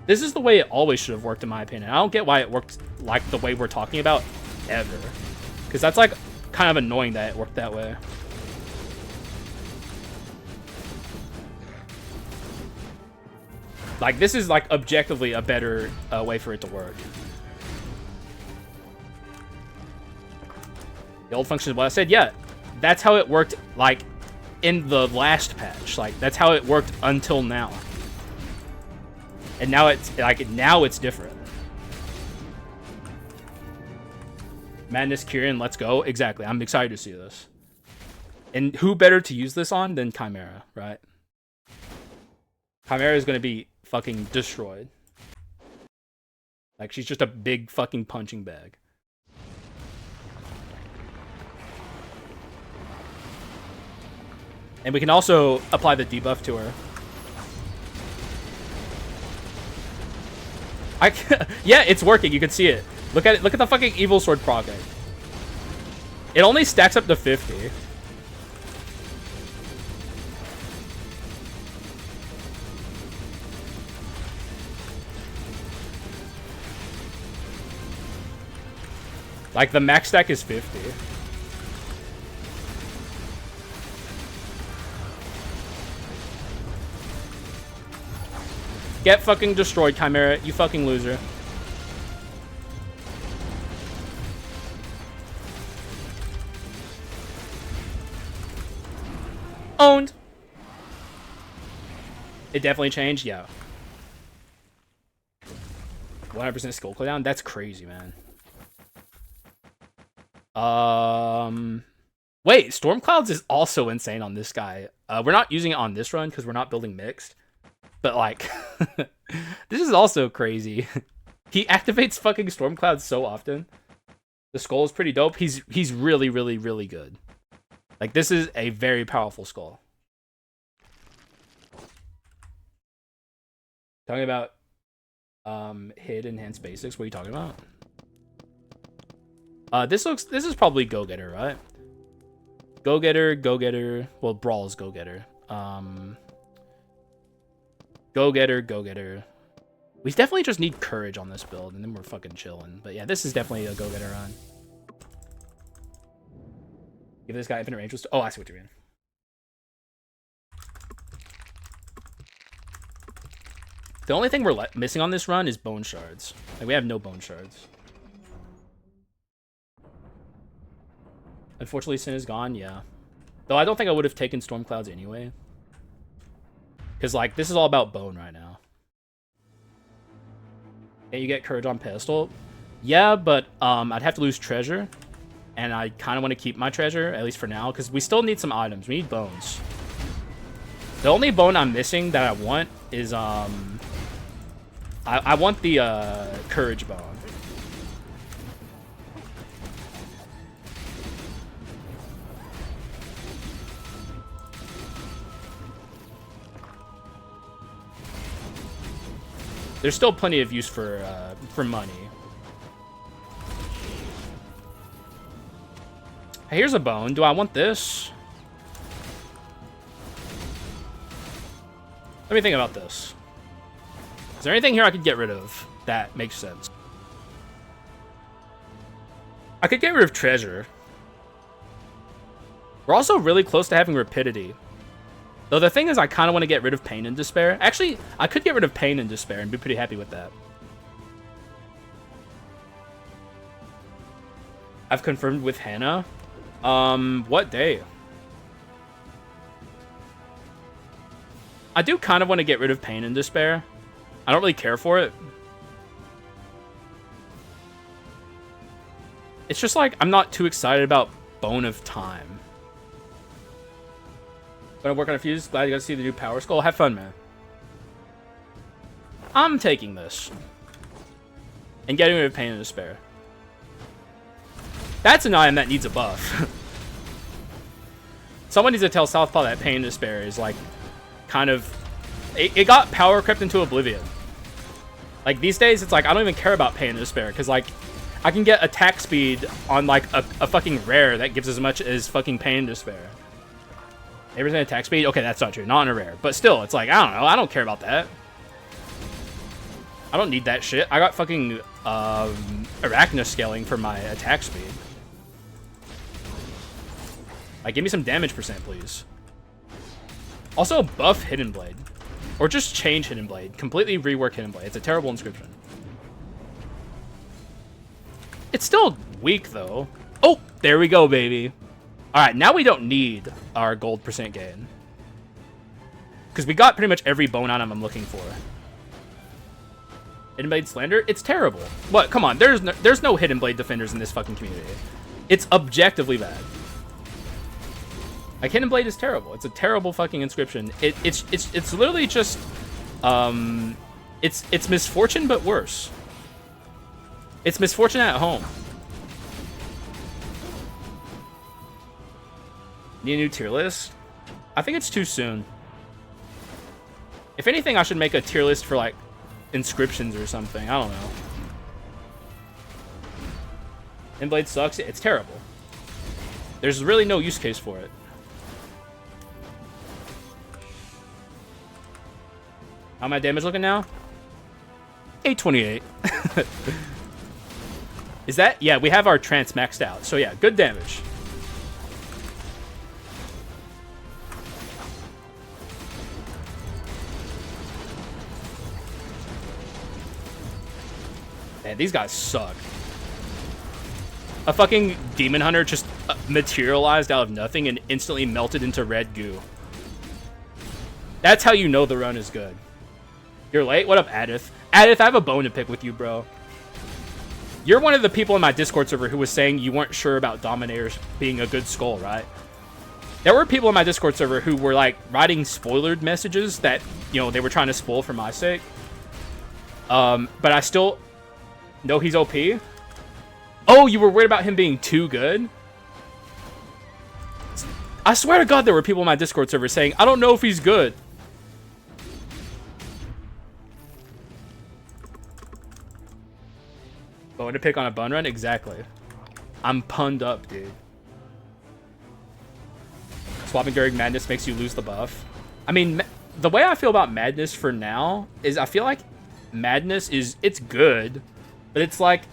This is the way it always should have worked, in my opinion. I don't get why it worked like the way we're talking about ever, because that's like kind of annoying that it worked that way. Like, this is like objectively a better way for it to work. The old function is what I said. Yeah, that's how it worked. Like, in the last patch. Like, that's how it worked until now. And now it's, like, now it's different. Madness, Kieran, let's go. Exactly. I'm excited to see this. And who better to use this on than Chimera, right? Chimera is going to be fucking destroyed. Like, she's just a big fucking punching bag. And we can also apply the debuff to her. Yeah, it's working. You can see it. Look at it. Look at the fucking Evil Sword proccing. It only stacks up to 50. Like, the max stack is 50. Get fucking destroyed, Chimera. You fucking loser. Owned. It definitely changed, yeah. 100% skull cooldown? That's crazy, man. Wait, Storm Clouds is also insane on this guy. We're not using it on this run because we're not building mixed. But, like, this is also crazy. He activates fucking Storm Clouds so often. The skull is pretty dope. He's really, really, really good. Like, this is a very powerful skull. Talking about hid enhanced basics. What are you talking about? This is probably Go-Getter, right? Go-Getter, Go-Getter. Well, Brawl is Go-Getter. Go-Getter, Go-Getter. We definitely just need courage on this build, and then we're fucking chilling. But yeah, this is definitely a Go-Getter run. Give this guy infinite range. Oh, I see what you mean. The only thing we're missing on this run is bone shards. Like, we have no bone shards. Unfortunately, Sin is gone, yeah. Though I don't think I would have taken Storm Clouds anyway. Because, like, this is all about bone right now. And you get courage on pedestal. Yeah, but I'd have to lose treasure. And I kind of want to keep my treasure, at least for now, because we still need some items. We need bones. The only bone I'm missing that I want is, I want the, courage bone. There's still plenty of use for money. Here's a bone. Do I want this? Let me think about this. Is there anything here I could get rid of that makes sense? I could get rid of treasure. We're also really close to having rapidity. Though the thing is, I kind of want to get rid of pain and despair. Actually, I could get rid of pain and despair and be pretty happy with that. I've confirmed with Hannah. What day? I do kind of want to get rid of pain and despair. I don't really care for it. It's just like, I'm not too excited about Bone of Time. Gonna work on a fuse. Glad you got to see the new Power Skull. Have fun, man. I'm taking this. And getting rid of pain and despair. That's an item that needs a buff. Someone needs to tell South Paw that pain and despair is like kind of... It got power crept into oblivion. Like these days, it's like I don't even care about pain and despair because like I can get attack speed on like a fucking rare that gives as much as fucking pain and despair. 8% attack speed? Okay, that's not true. Not in a rare. But still, it's like, I don't know. I don't care about that. I don't need that shit. I got fucking arachna scaling for my attack speed. Like, give me some damage percent, please. Also, buff Hidden Blade. Or just change Hidden Blade. Completely rework Hidden Blade. It's a terrible inscription. It's still weak, though. Oh, there we go, baby. Alright, now we don't need our gold percent gain. Because we got pretty much every bone item I'm looking for. Hidden Blade Slander? It's terrible. What? Come on, there's no Hidden Blade defenders in this fucking community. It's objectively bad. Like, Hidden Blade is terrible. It's a terrible fucking inscription. It's literally just... It's misfortune, but worse. It's misfortune at home. Need a new tier list? I think it's too soon. If anything, I should make a tier list for, like, inscriptions or something. I don't know. Inblade sucks. It's terrible. There's really no use case for it. How my damage looking now? 828. Is that? Yeah, we have our trance maxed out. So yeah, good damage. Man, these guys suck. A fucking demon hunter just materialized out of nothing and instantly melted into red goo. That's how you know the run is good. You're late? What up, Adith? Adith, I have a bone to pick with you, bro. You're one of the people in my Discord server who was saying you weren't sure about Dominators being a good skull, right? There were people in my Discord server who were, like, writing spoilered messages that, you know, they were trying to spoil for my sake. But I still know he's OP. Oh, you were worried about him being too good? I swear to God there were people in my Discord server saying, I don't know if he's good. Going to pick on a bun run? Exactly. I'm punned up, dude. Swapping during Madness makes you lose the buff. I mean, the way I feel about Madness for now is I feel like Madness is, it's good, but it's like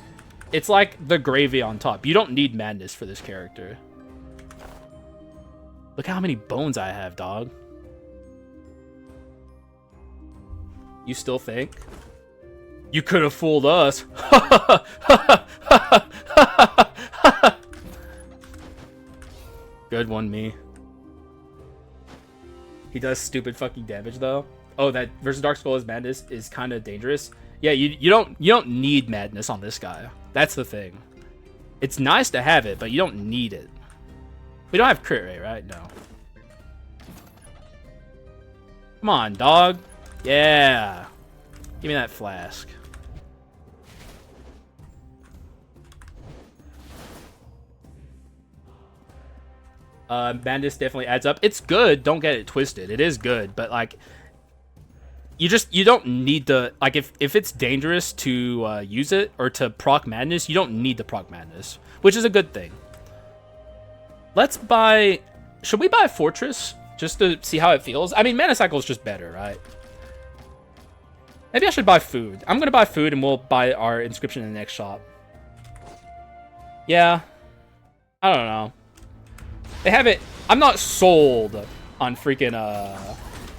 the gravy on top. You don't need Madness for this character. Look how many bones I have, dog. You still think? You could have fooled us. Good one, me. He does stupid fucking damage though. Oh, that versus Dark Skull is Madness is kind of dangerous. Yeah, you don't need Madness on this guy. That's the thing. It's nice to have it, but you don't need it. We don't have crit rate, right? No. Come on, dog. Yeah. Give me that flask. Madness definitely adds up. It's good. Don't get it twisted. It is good, but like, you don't need to, like, if it's dangerous to use it or to proc Madness, you don't need to proc Madness, which is a good thing. Let's buy. Should we buy Fortress just to see how it feels? I mean, Mana Cycle is just better, right? Maybe I should buy food. I'm gonna buy food and we'll buy our inscription in the next shop. Yeah. I don't know. They have it. I'm not sold on freaking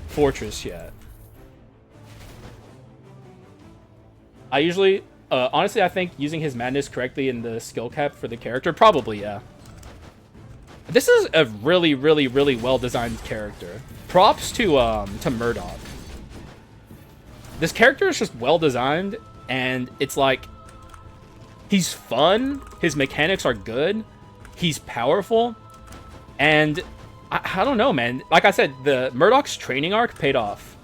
Fortress yet. I usually, honestly, I think using his Madness correctly in the skill cap for the character, probably, yeah. This is a really, really, really well-designed character. Props to Murdoc. This character is just well-designed, and it's like, he's fun, his mechanics are good, he's powerful, and I don't know, man. Like I said, the Murdoc's training arc paid off.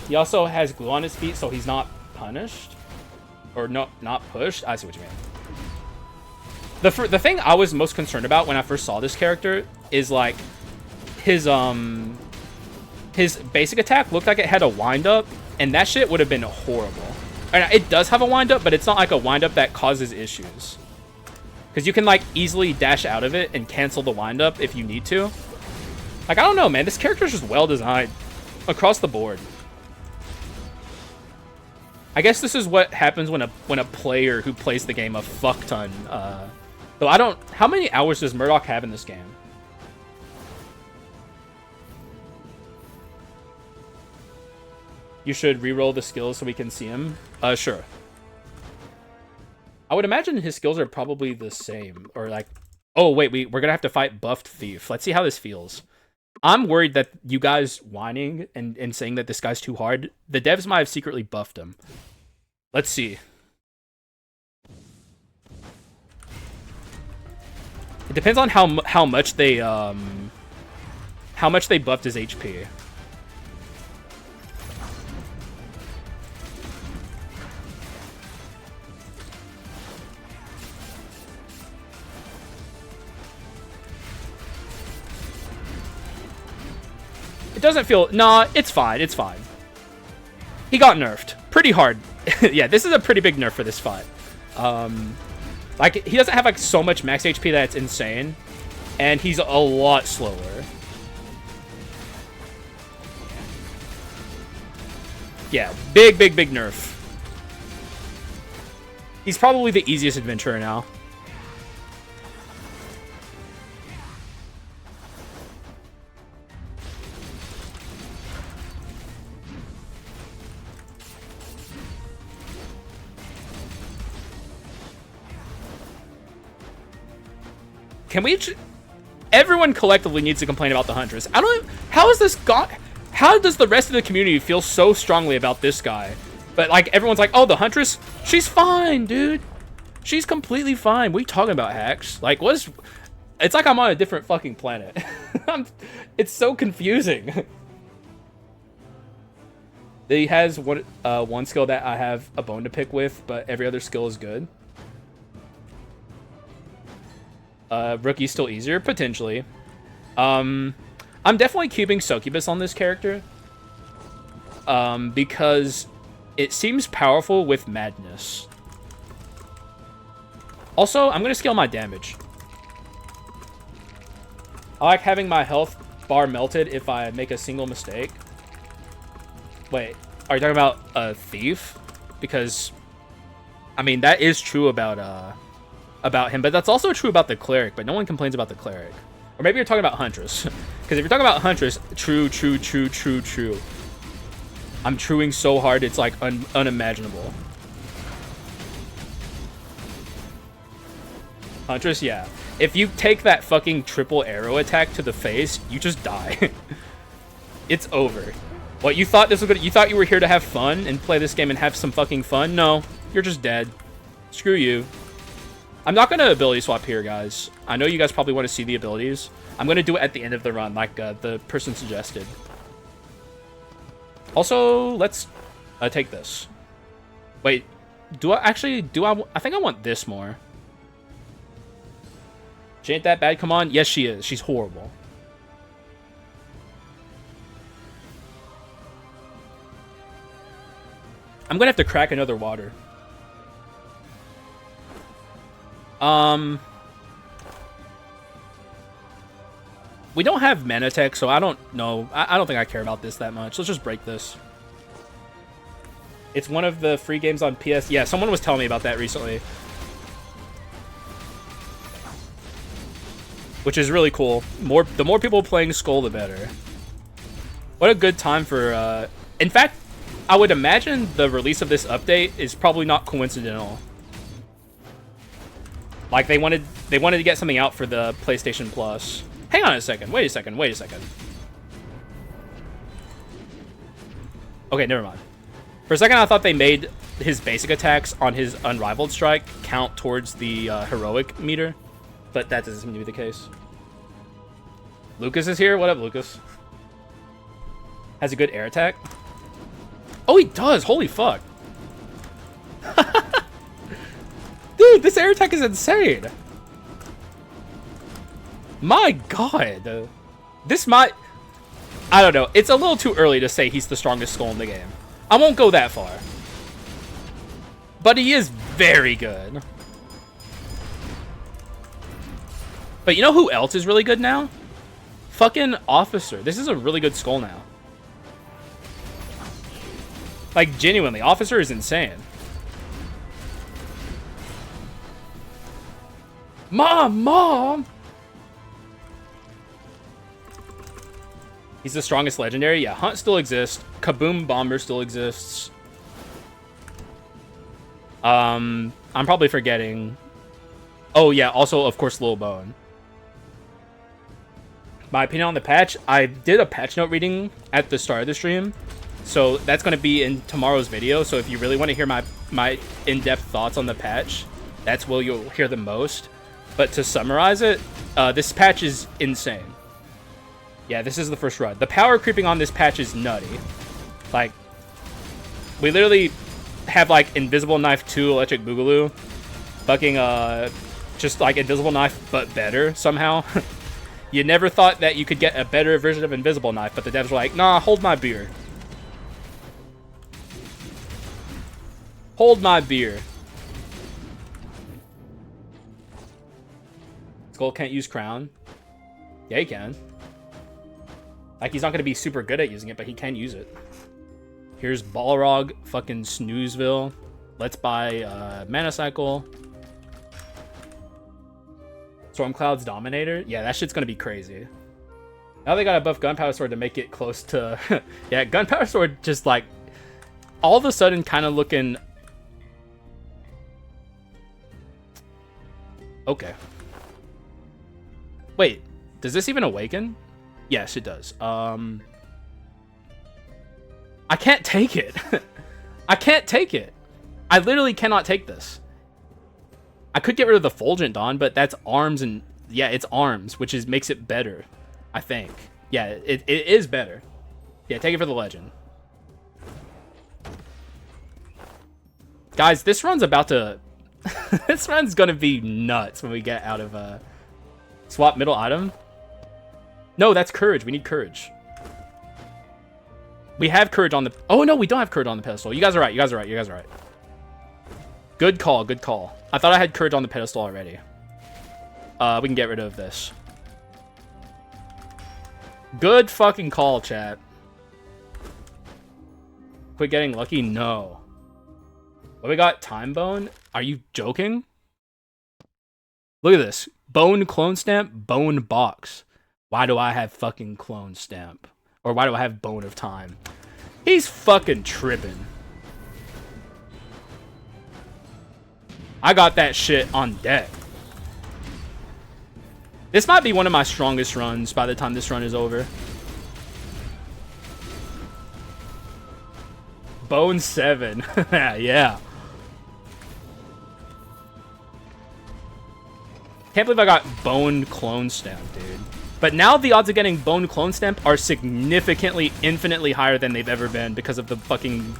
He also has glue on his feet, so he's not punished. Or not pushed. I see what you mean. The thing I was most concerned about when I first saw this character is, like, his basic attack looked like it had a wind-up, and that shit would have been horrible. And it does have a wind-up, but it's not like a wind-up that causes issues. Because you can, like, easily dash out of it and cancel the wind-up if you need to. Like, I don't know, man. This character is just well-designed across the board. I guess this is what happens when a player who plays the game a fuck ton. Though I don't... How many hours does Murdoc have in this game? You should re-roll the skills so we can see him. Sure. I would imagine his skills are probably the same. Or like... Oh, wait, we're gonna have to fight Buffed Thief. Let's see how this feels. I'm worried that you guys whining and saying that this guy's too hard, the devs might have secretly buffed him. Let's see. It depends on how much they buffed his HP. It doesn't feel... Nah, it's fine. It's fine. He got nerfed. Pretty hard. Yeah, this is a pretty big nerf for this fight. Like, he doesn't have, like, so much max HP that it's insane. And he's a lot slower. Yeah, big nerf. He's probably the easiest adventurer now. Can we... Everyone collectively needs to complain about the Huntress. I don't... How is this guy... How does the rest of the community feel so strongly about this guy? But, like, everyone's like, oh, the Huntress? She's fine, dude. She's completely fine. What are you talking about, Hax? Like, what is... It's like I'm on a different fucking planet. It's so confusing. He has one skill that I have a bone to pick with, but every other skill is good. Rookie's still easier, potentially. I'm definitely keeping Succubus on this character. Because it seems powerful with madness. Also, I'm going to scale my damage. I like having my health bar melted if I make a single mistake. Wait, are you talking about a thief? Because, I mean, that is true about him, but that's also true about the cleric, but no one complains about the cleric. Or maybe you're talking about Huntress. Because if you're talking about Huntress, true. I'm truing so hard, it's like unimaginable. Huntress, yeah. If you take that fucking triple arrow attack to the face, you just die. It's over. What, you thought this was good? You thought you were here to have fun and play this game and have some fucking fun? No, you're just dead. Screw you. I'm not going to ability swap here, guys. I know you guys probably want to see the abilities. I'm going to do it at the end of the run, like the person suggested. Also, let's take this. Wait, I think I want this more. She ain't that bad, come on. Yes, she is. She's horrible. I'm gonna have to crack another water. We don't have mana tech, so I don't know. I don't think I care about this that much. Let's just break this. It's one of the free games on PS. Yeah, someone was telling me about that recently. Which is really cool. The more people playing Skul, the better. What a good time for... In fact, I would imagine the release of this update is probably not coincidental. Like, they wanted to get something out for the PlayStation Plus. Hang on a second. Wait a second. Okay, never mind. For a second, I thought they made his basic attacks on his Unrivaled Strike count towards the heroic meter. But that doesn't seem to be the case. Lucas is here. What up, Lucas? Has a good air attack. Oh, he does. Holy fuck. Dude, this air attack is insane. My god. This might... I don't know. It's a little too early to say he's the strongest Skul in the game. I won't go that far. But he is very good. But you know who else is really good now? Fucking Officer. This is a really good Skul now. Like, genuinely, Officer is insane. Mom! He's the strongest legendary? Yeah, Hunt still exists. Kaboom Bomber still exists. I'm I'm probably forgetting. Oh, yeah, also, of course, Lil Bone. My opinion on the patch, I did a patch note reading at the start of the stream, so that's going to be in tomorrow's video. So if you really want to hear my in-depth thoughts on the patch, that's where you'll hear the most. But to summarize it, this patch is insane. Yeah, this is the first run. The power creeping on this patch is nutty. Like, we literally have, like, Invisible Knife 2 Electric Boogaloo. Fucking, just, like, Invisible Knife, but better, somehow. You never thought that you could get a better version of Invisible Knife, but the devs were like, nah, hold my beer. Hold my beer. Skul can't use Crown. Yeah, he can. Like, he's not going to be super good at using it, but he can use it. Here's Balrog, fucking Snoozeville. Let's buy Mana Cycle. Stormcloud's Dominator. Yeah, that shit's going to be crazy. Now they got to buff Gunpowder Sword to make it close to... yeah, Gunpowder Sword just, like, all of a sudden kind of looking... Okay. Wait, does this even awaken? Yes, it does. I can't take it. I can't take it. I literally cannot take this. I could get rid of the Fulgent Dawn, but that's arms and... Yeah, it's arms, which makes it better, I think. Yeah, it is better. Yeah, take it for the legend. Guys, this run's about to... this run's gonna be nuts when we get out of... Swap middle item? No, that's courage. We need courage. We have courage on the... Oh, no, we don't have courage on the pedestal. You guys are right. You guys are right. You guys are right. Good call. Good call. I thought I had courage on the pedestal already. We can get rid of this. Good fucking call, chat. Quit getting lucky? No. What we got? Time Bone? Are you joking? Look at this. Bone Clone Stamp, Bone Box. Why do I have fucking Clone Stamp? Or why do I have Bone of Time? He's fucking tripping. I got that shit on deck. This might be one of my strongest runs by the time this run is over. Bone 7. Yeah. Can't believe I got Bone Clone Stamp, dude. But now the odds of getting Bone Clone Stamp are significantly, infinitely higher than they've ever been because of the fucking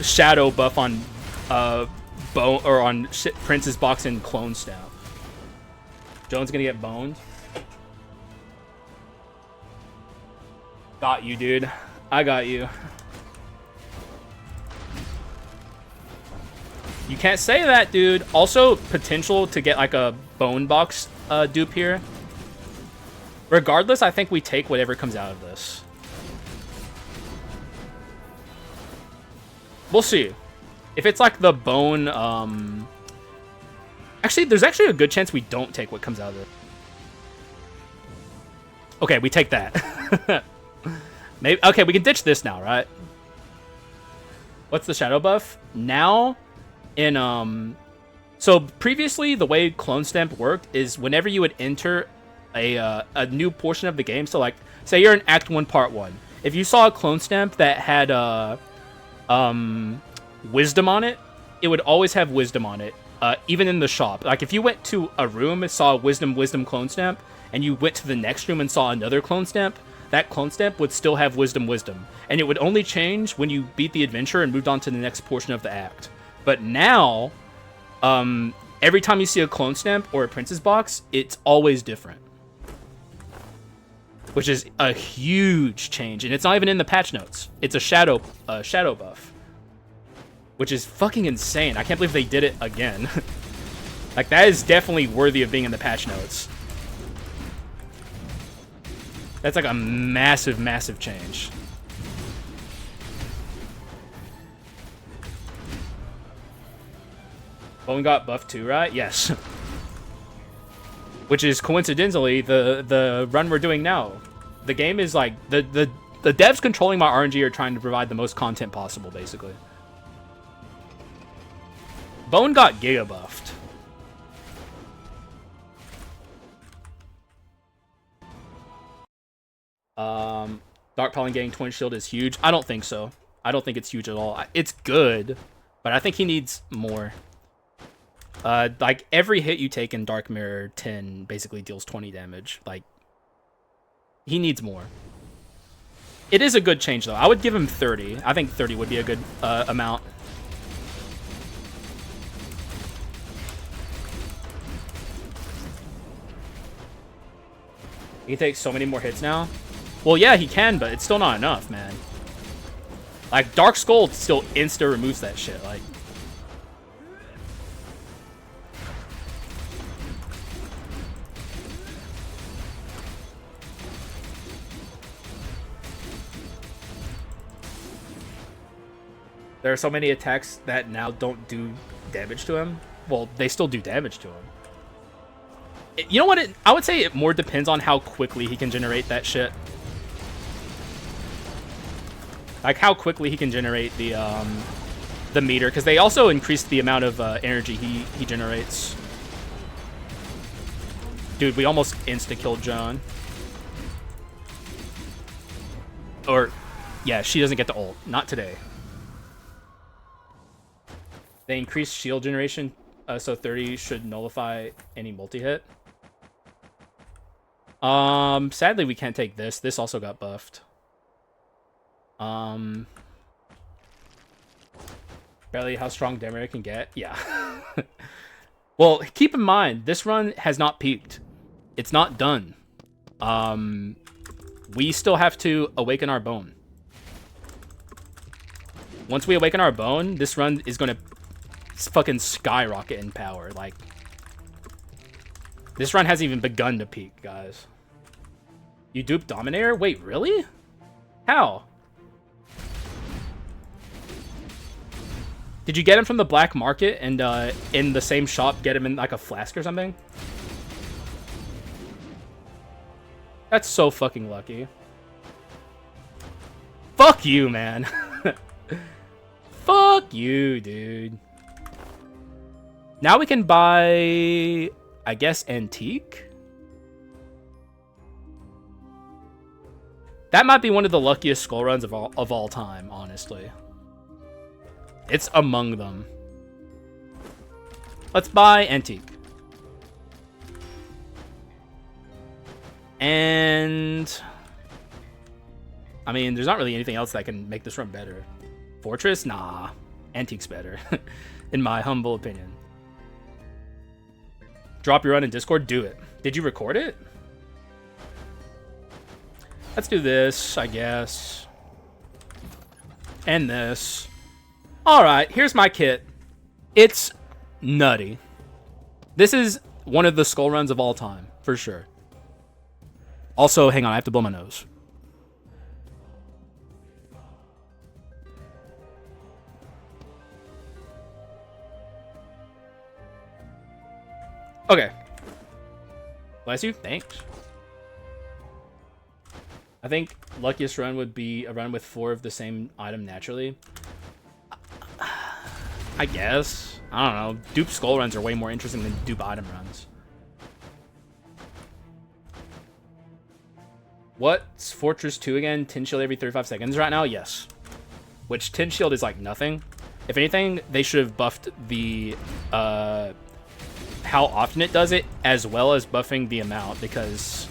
shadow buff on Bone or on Prince's Box and Clone Stamp. Jones gonna get boned. Got you, dude. I got you. You can't say that, dude. Also, potential to get like a bone box dupe here. Regardless, I think we take whatever comes out of this. We'll see. If it's like the bone, actually, there's actually a good chance we don't take what comes out of it. Okay, we take that. Maybe. Okay, we can ditch this now, right? What's the shadow buff? Now, in so previously the way Clone Stamp worked is whenever you would enter a new portion of the game, so like say you're in Act 1 Part 1, if you saw a Clone Stamp that had Wisdom on it, it would always have Wisdom on it, even in the shop. Like if you went to a room and saw a Wisdom Clone Stamp, and you went to the next room and saw another Clone Stamp, that Clone Stamp would still have Wisdom, and it would only change when you beat the adventure and moved on to the next portion of the act. But now, every time you see a Clone Stamp or a Prince's Box, it's always different. Which is a huge change, and it's not even in the patch notes. It's a shadow buff. Which is fucking insane. I can't believe they did it again. Like, that is definitely worthy of being in the patch notes. That's like a massive, massive change. Bone got buffed too, right? Yes. Which is coincidentally the run we're doing now. The game is like the devs controlling my RNG are trying to provide the most content possible, basically. Bone got giga buffed. Dark Pollen getting Twin Shield is huge. I don't think so. I don't think it's huge at all. It's good, but I think he needs more. Like, every hit you take in Dark Mirror 10 basically deals 20 damage. Like, he needs more. It is a good change, though. I would give him 30. I think 30 would be a good amount. He takes so many more hits now. Well, yeah, he can, but it's still not enough, man. Like, Dark Skull still insta-removes that shit. Like, there are so many attacks that now don't do damage to him. Well, they still do damage to him. You know what? I would say it more depends on how quickly he can generate that shit. Like, how quickly he can generate the meter, because they also increase the amount of energy he generates. Dude, we almost insta-killed Joan. Or, yeah, she doesn't get the ult. Not today. They increase shield generation, so 30 should nullify any multi-hit. Sadly, we can't take this. This also got buffed. Barely how strong Dominator can get. Yeah. Well, keep in mind, this run has not peaked. It's not done. We still have to awaken our bone. Once we awaken our bone, this run is going to fucking skyrocket in power. Like, this run hasn't even begun to peak, guys. You duped Dominator? Wait, really? How? Did you get him from the black market and in the same shop get him in like a flask or something? That's so fucking lucky. Fuck you, man. Fuck you, dude. Now we can buy, I guess, Antique? That might be one of the luckiest skull runs of all time, honestly. It's among them. Let's buy Antique. And I mean, there's not really anything else that can make this run better. Fortress? Nah. Antique's better, in my humble opinion. Drop your run in Discord? Do it. Did you record it? Let's do this, I guess. And this. Alright, here's my kit. It's nutty. This is one of the skull runs of all time, for sure. Also, hang on, I have to blow my nose. Okay. Bless you. Thanks. I think luckiest run would be a run with 4 of the same item naturally. I guess. I don't know. Dupe skull runs are way more interesting than dupe item runs. What's Fortress 2 again? 10 shield every 35 seconds right now? Yes. Which 10 shield is like nothing. If anything, they should have buffed the how often it does it, as well as buffing the amount, because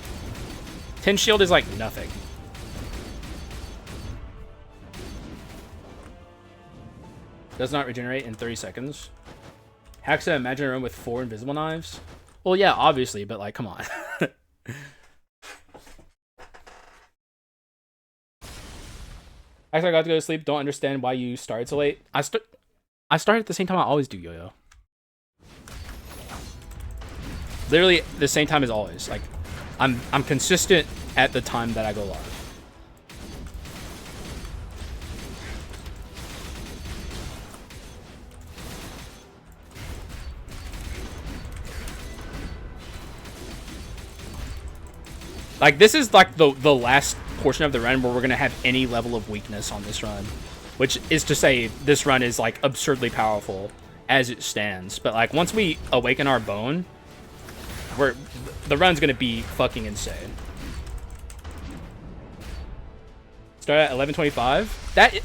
10 shield is like nothing. Does not regenerate in 30 seconds. Haxa, imagine a run with 4 invisible knives. Well, yeah, obviously, but like, come on. Actually, I got to go to sleep. Don't understand why you started so late. I started at the same time I always do, Yo-Yo. Literally the same time as always. Like, I'm consistent at the time that I go live. Like, this is like the last portion of the run where we're gonna have any level of weakness on this run, which is to say this run is like absurdly powerful as it stands. But like once we awaken our bone, the run's gonna be fucking insane. Start at 11:25.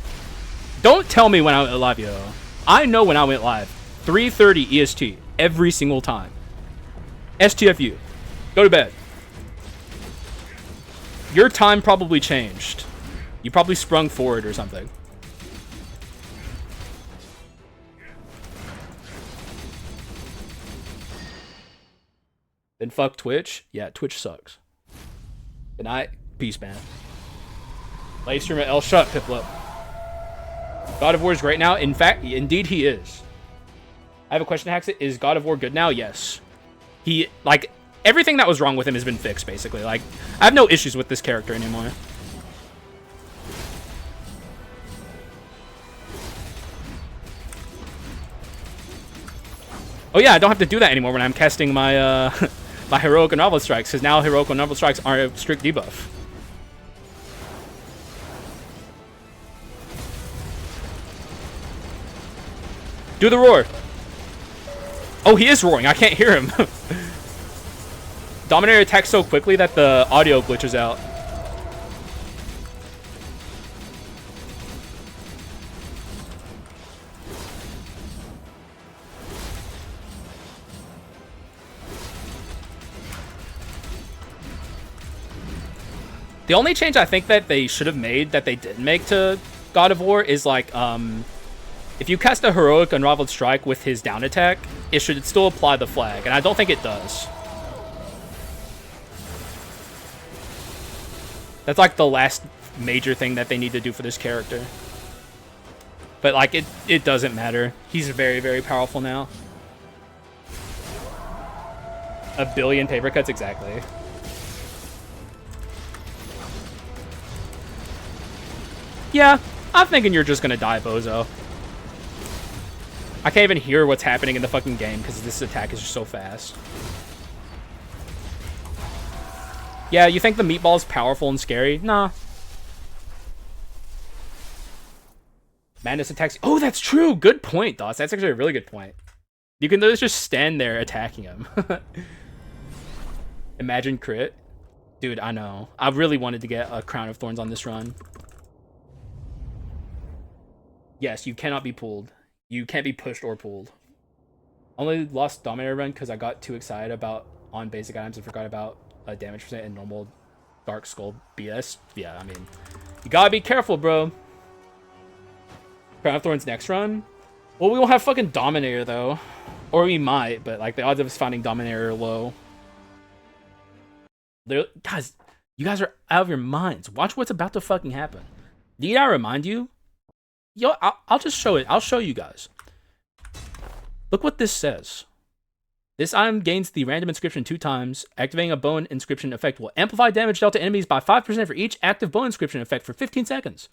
Don't tell me when I went live, yo. I know when I went live. 3:30 EST every single time. STFU. Go to bed. Your time probably changed. You probably sprung forward or something. Then fuck Twitch. Yeah, Twitch sucks. Good night. Peace, man. Live streamer L. Shut, Piplup. God of War is great now. In fact, indeed he is. I have a question, Haxa. Is God of War good now? Yes. He, like, everything that was wrong with him has been fixed, basically. Like, I have no issues with this character anymore. Oh yeah, I don't have to do that anymore when I'm casting my my heroic and novel strikes, because now heroic and novel strikes are a strict debuff. Do the roar. Oh, he is roaring. I can't hear him. Dominator attacks so quickly that the audio glitches out. The only change I think that they should have made that they didn't make to God of War is like, if you cast a heroic unraveled strike with his down attack, it should still apply the flag, and I don't think it does. That's like the last major thing that they need to do for this character. But like, it doesn't matter. He's very, very powerful now. A billion paper cuts, exactly. Yeah, I'm thinking you're just gonna die, bozo. I can't even hear what's happening in the fucking game because this attack is just so fast. Yeah, you think the meatball's powerful and scary? Nah. Madness attacks. Oh, that's true. Good point, Doss. That's actually a really good point. You can just stand there attacking him. Imagine crit. Dude, I know. I really wanted to get a Crown of Thorns on this run. Yes, you cannot be pulled. You can't be pushed or pulled. Only lost Dominator run because I got too excited about on basic items and forgot about damage percent and normal Dark Skull BS. Yeah, I mean, you gotta be careful, bro. Crown of Thorns next run? Well, we won't have fucking Dominator, though. Or we might, but like the odds of us finding Dominator are low. Guys, you guys are out of your minds. Watch what's about to fucking happen. Need I remind you? Yo, I'll just show it. I'll show you guys. Look what this says. This item gains the random inscription 2 times. Activating a bone inscription effect will amplify damage dealt to enemies by 5% for each active bone inscription effect for 15 seconds.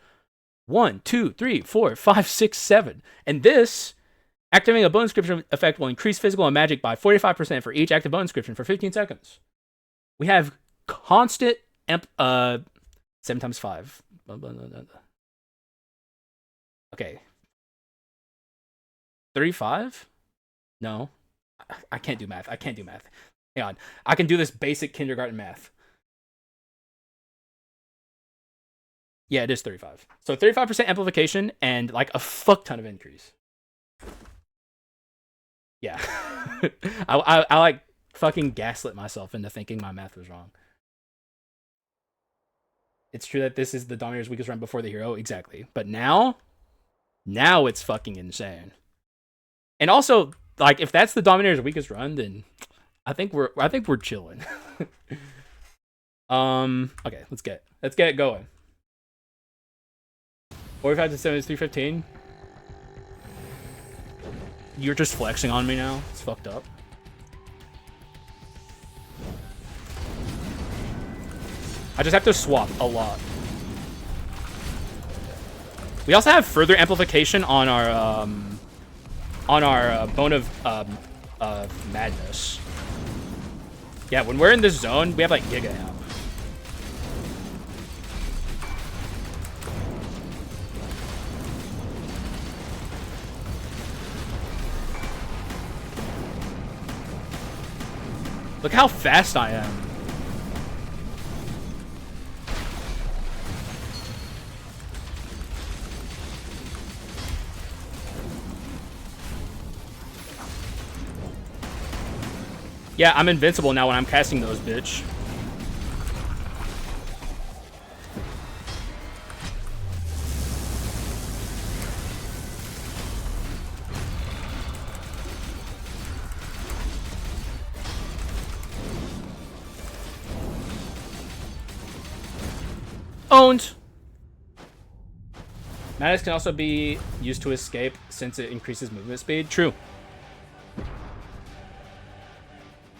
1, 2, 3, 4, 5, 6, 7. And this, activating a bone inscription effect will increase physical and magic by 45% for each active bone inscription for 15 seconds. We have constant 7 times 5. Okay. 35? No. I can't do math. I can't do math. Hang on. I can do this basic kindergarten math. Yeah, it is 35. So 35% amplification and like a fuck ton of increase. Yeah. I like fucking gaslit myself into thinking my math was wrong. It's true that this is the Dominator's weakest run before the hero. Exactly. But now it's fucking insane. And also, like, if that's the Dominator's weakest run, then I think we're chilling. Okay, let's get it going. 45 to 7 is 315. You're just flexing on me now. It's fucked up. I just have to swap a lot. We also have further amplification on our Bone of Madness. Yeah, when we're in this zone, we have like giga amp. Look how fast I am. Yeah, I'm invincible now when I'm casting those, bitch. Owned. Maddox can also be used to escape since it increases movement speed. True.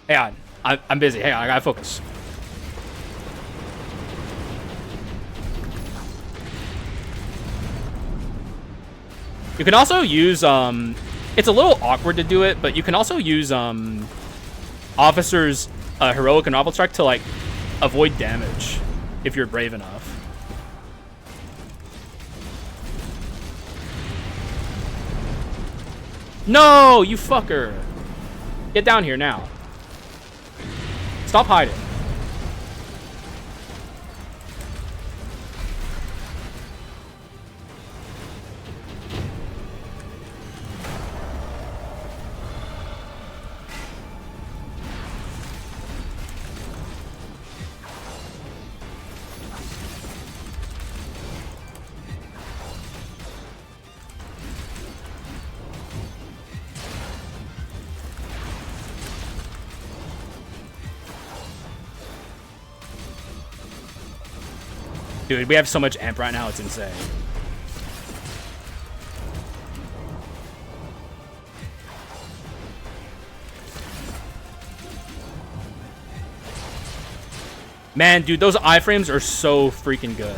Hang on. I'm busy. Hang on. I gotta focus. You can also use, it's a little awkward to do it, but you can also use, Officer's Heroic and Novel Strike to, like, avoid damage if you're brave enough. No, you fucker. Get down here now. Stop hiding. Dude, we have so much amp right now, it's insane. Man, dude, those iframes are so freaking good.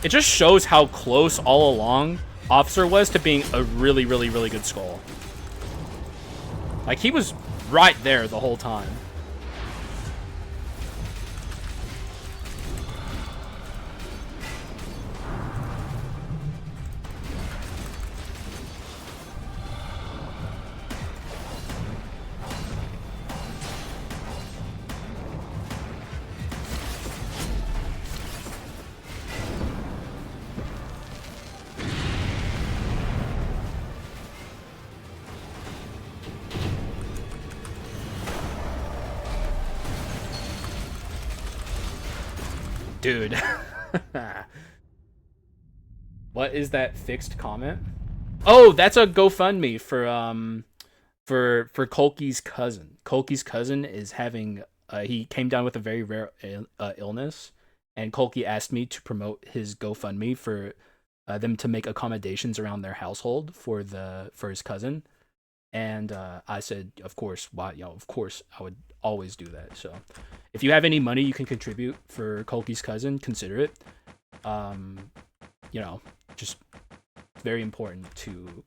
It just shows how close all along Officer was to being a really, really, really good Skull. Like, he was right there the whole time. Dude. What is that fixed comment? Oh, that's a GoFundMe for Kolki's cousin. Kolki's cousin is having he came down with a very rare illness, and Kolki asked me to promote his GoFundMe for them to make accommodations around their household for his cousin. And I said, of course, why, of course I would always do that. So if you have any money you can contribute for Kolki's cousin, consider it. Just very important to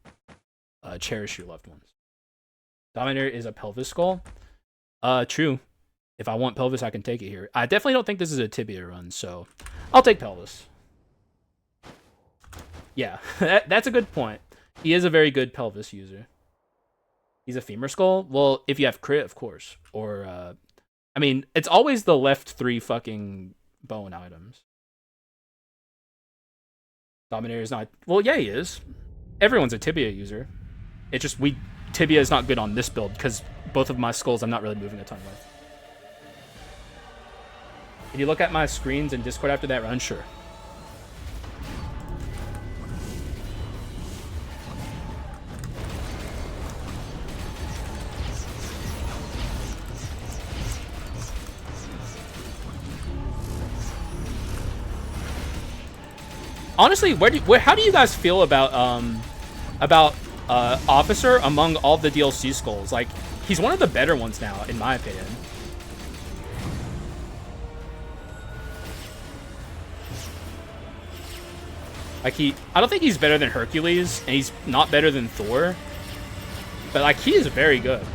cherish your loved ones. Dominator is a pelvis skull. True. If I want pelvis, I can take it here. I definitely don't think this is a tibia run, so I'll take pelvis. Yeah, that's a good point. He is a very good pelvis user. He's a femur skull? Well, if you have crit, of course. Or, I mean, it's always the left 3 fucking bone items. Dominator is not... Well, yeah, he is. Everyone's a tibia user. It's just, tibia is not good on this build, because both of my skulls I'm not really moving a ton with. Can you look at my screens in Discord after that run? Sure. Honestly, how do you guys feel about Officer among all the DLC skulls? Like, he's one of the better ones now, in my opinion. Like, I don't think he's better than Hercules, and he's not better than Thor. But, like, he is very good.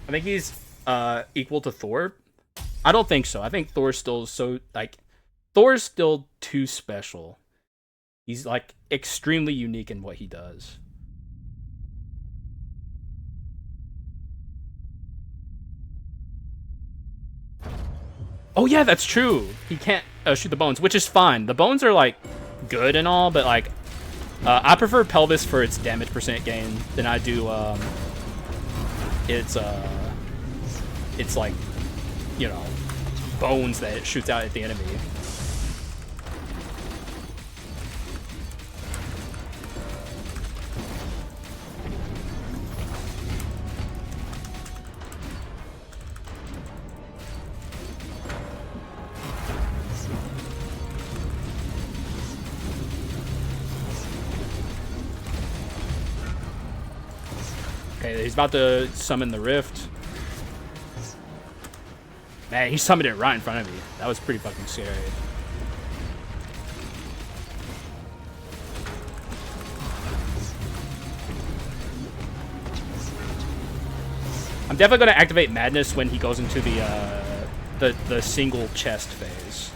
I think he's equal to Thor. I don't think so. I think Thor's still so like Thor's still too special. He's like extremely unique in what he does. Oh yeah, that's true. He can't shoot the bones, which is fine. The bones are like good and all, but like I prefer pelvis for its damage percent gain than I do its it's like, you know, bones that it shoots out at the enemy. Okay, he's about to summon the rift. Man, he summoned it right in front of me. That was pretty fucking scary. I'm definitely going to activate Madness when he goes into the single chest phase.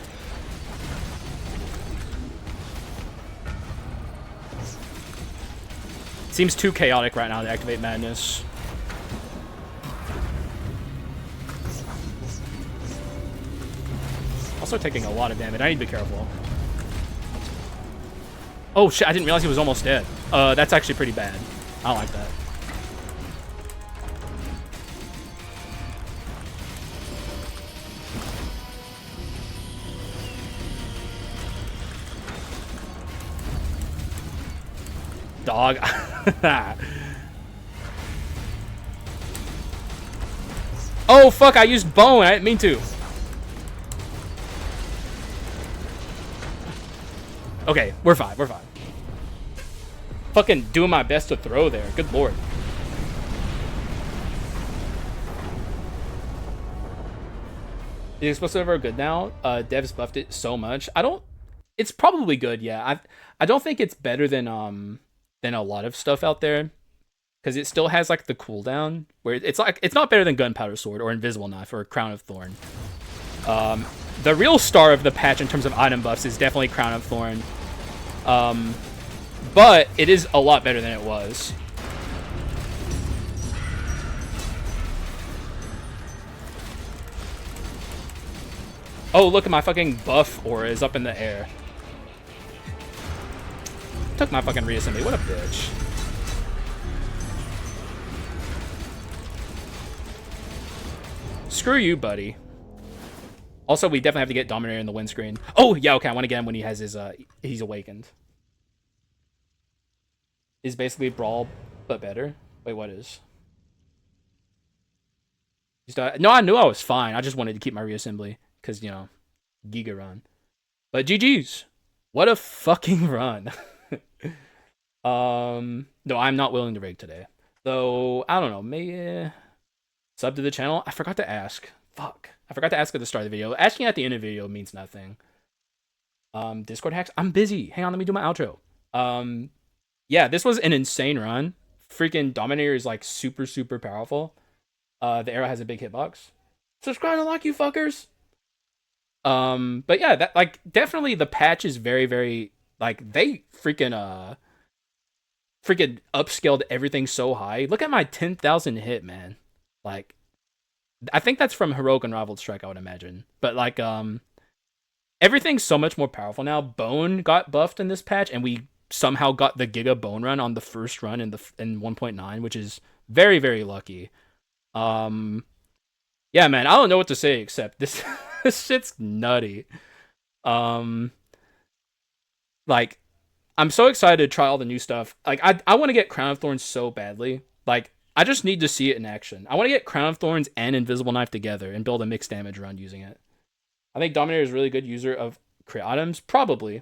Seems too chaotic right now to activate Madness. Also taking a lot of damage. I need to be careful. Oh shit, I didn't realize he was almost dead. That's actually pretty bad. I don't like that. Dog. Oh fuck, I used bone. I didn't mean to. Okay, we're fine, we're fine. Fucking doing my best to throw there. Good lord. The explosive are good now. Devs buffed it so much. It's probably good, yeah. I don't think it's better than a lot of stuff out there. Because it still has like the cooldown where it's not better than Gunpowder Sword or Invisible Knife or Crown of Thorn. The real star of the patch in terms of item buffs is definitely Crown of Thorn. But it is a lot better than it was. Oh, look at my fucking buff aura is up in the air. Took my fucking reassembly. What a bitch. Screw you, buddy. Also, we definitely have to get Dominator in the windscreen. Oh, yeah, okay. I want to get him when he has his, he's awakened. Is basically Brawl, but better. Wait, what is? No, I knew I was fine. I just wanted to keep my reassembly. Because, you know, giga run. But GG's. What a fucking run. No, I'm not willing to rig today. Though, I don't know. Maybe sub to the channel. I forgot to ask. Fuck. I forgot to ask at the start of the video. Asking at the end of the video means nothing. Discord hacks. I'm busy. Hang on, let me do my outro. Yeah, this was an insane run. Freaking Dominator is like super, super powerful. The arrow has a big hitbox. Subscribe and like, you fuckers. But yeah, that like definitely the patch is very, very like they freaking upscaled everything so high. Look at my 10,000 hit, man. Like, I think that's from Heroic Unrivaled Strike, I would imagine. But like, everything's so much more powerful now. Bone got buffed in this patch, and we somehow got the Giga Bone run on the first run in 1.9, which is very, very lucky. Yeah, man, I don't know what to say except this. This shit's nutty. Like, I'm so excited to try all the new stuff. Like, I want to get Crown of Thorns so badly. Like, I just need to see it in action. I want to get Crown of Thorns and Invisible Knife together and build a mixed damage run using it. I think Dominator is a really good user of crit items. Probably.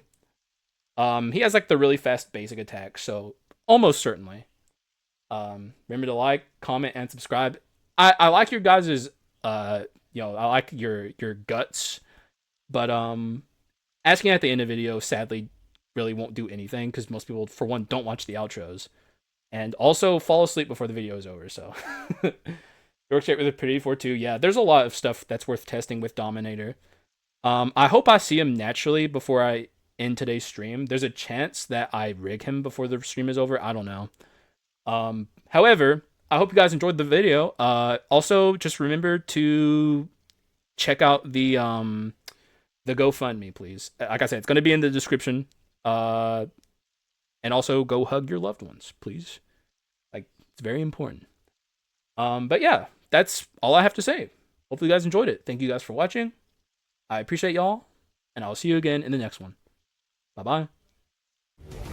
He has, like, the really fast basic attack, so almost certainly. Remember to like, comment, and subscribe. I like your guys', you know, I like your guts. But, asking at the end of the video, sadly, really won't do anything, because most people, for one, don't watch the outros. And also fall asleep before the video is over, so. Works great with a pretty 4-2. Yeah, there's a lot of stuff that's worth testing with Dominator. I hope I see him naturally before I end today's stream. There's a chance that I rig him before the stream is over. I don't know. However, I hope you guys enjoyed the video. Also, just remember to check out the GoFundMe, please. Like I said, it's gonna be in the description. And also go hug your loved ones, please. Like, it's very important. But yeah, that's all I have to say. Hopefully you guys enjoyed it. Thank you guys for watching. I appreciate y'all, and I'll see you again in the next one. Bye bye.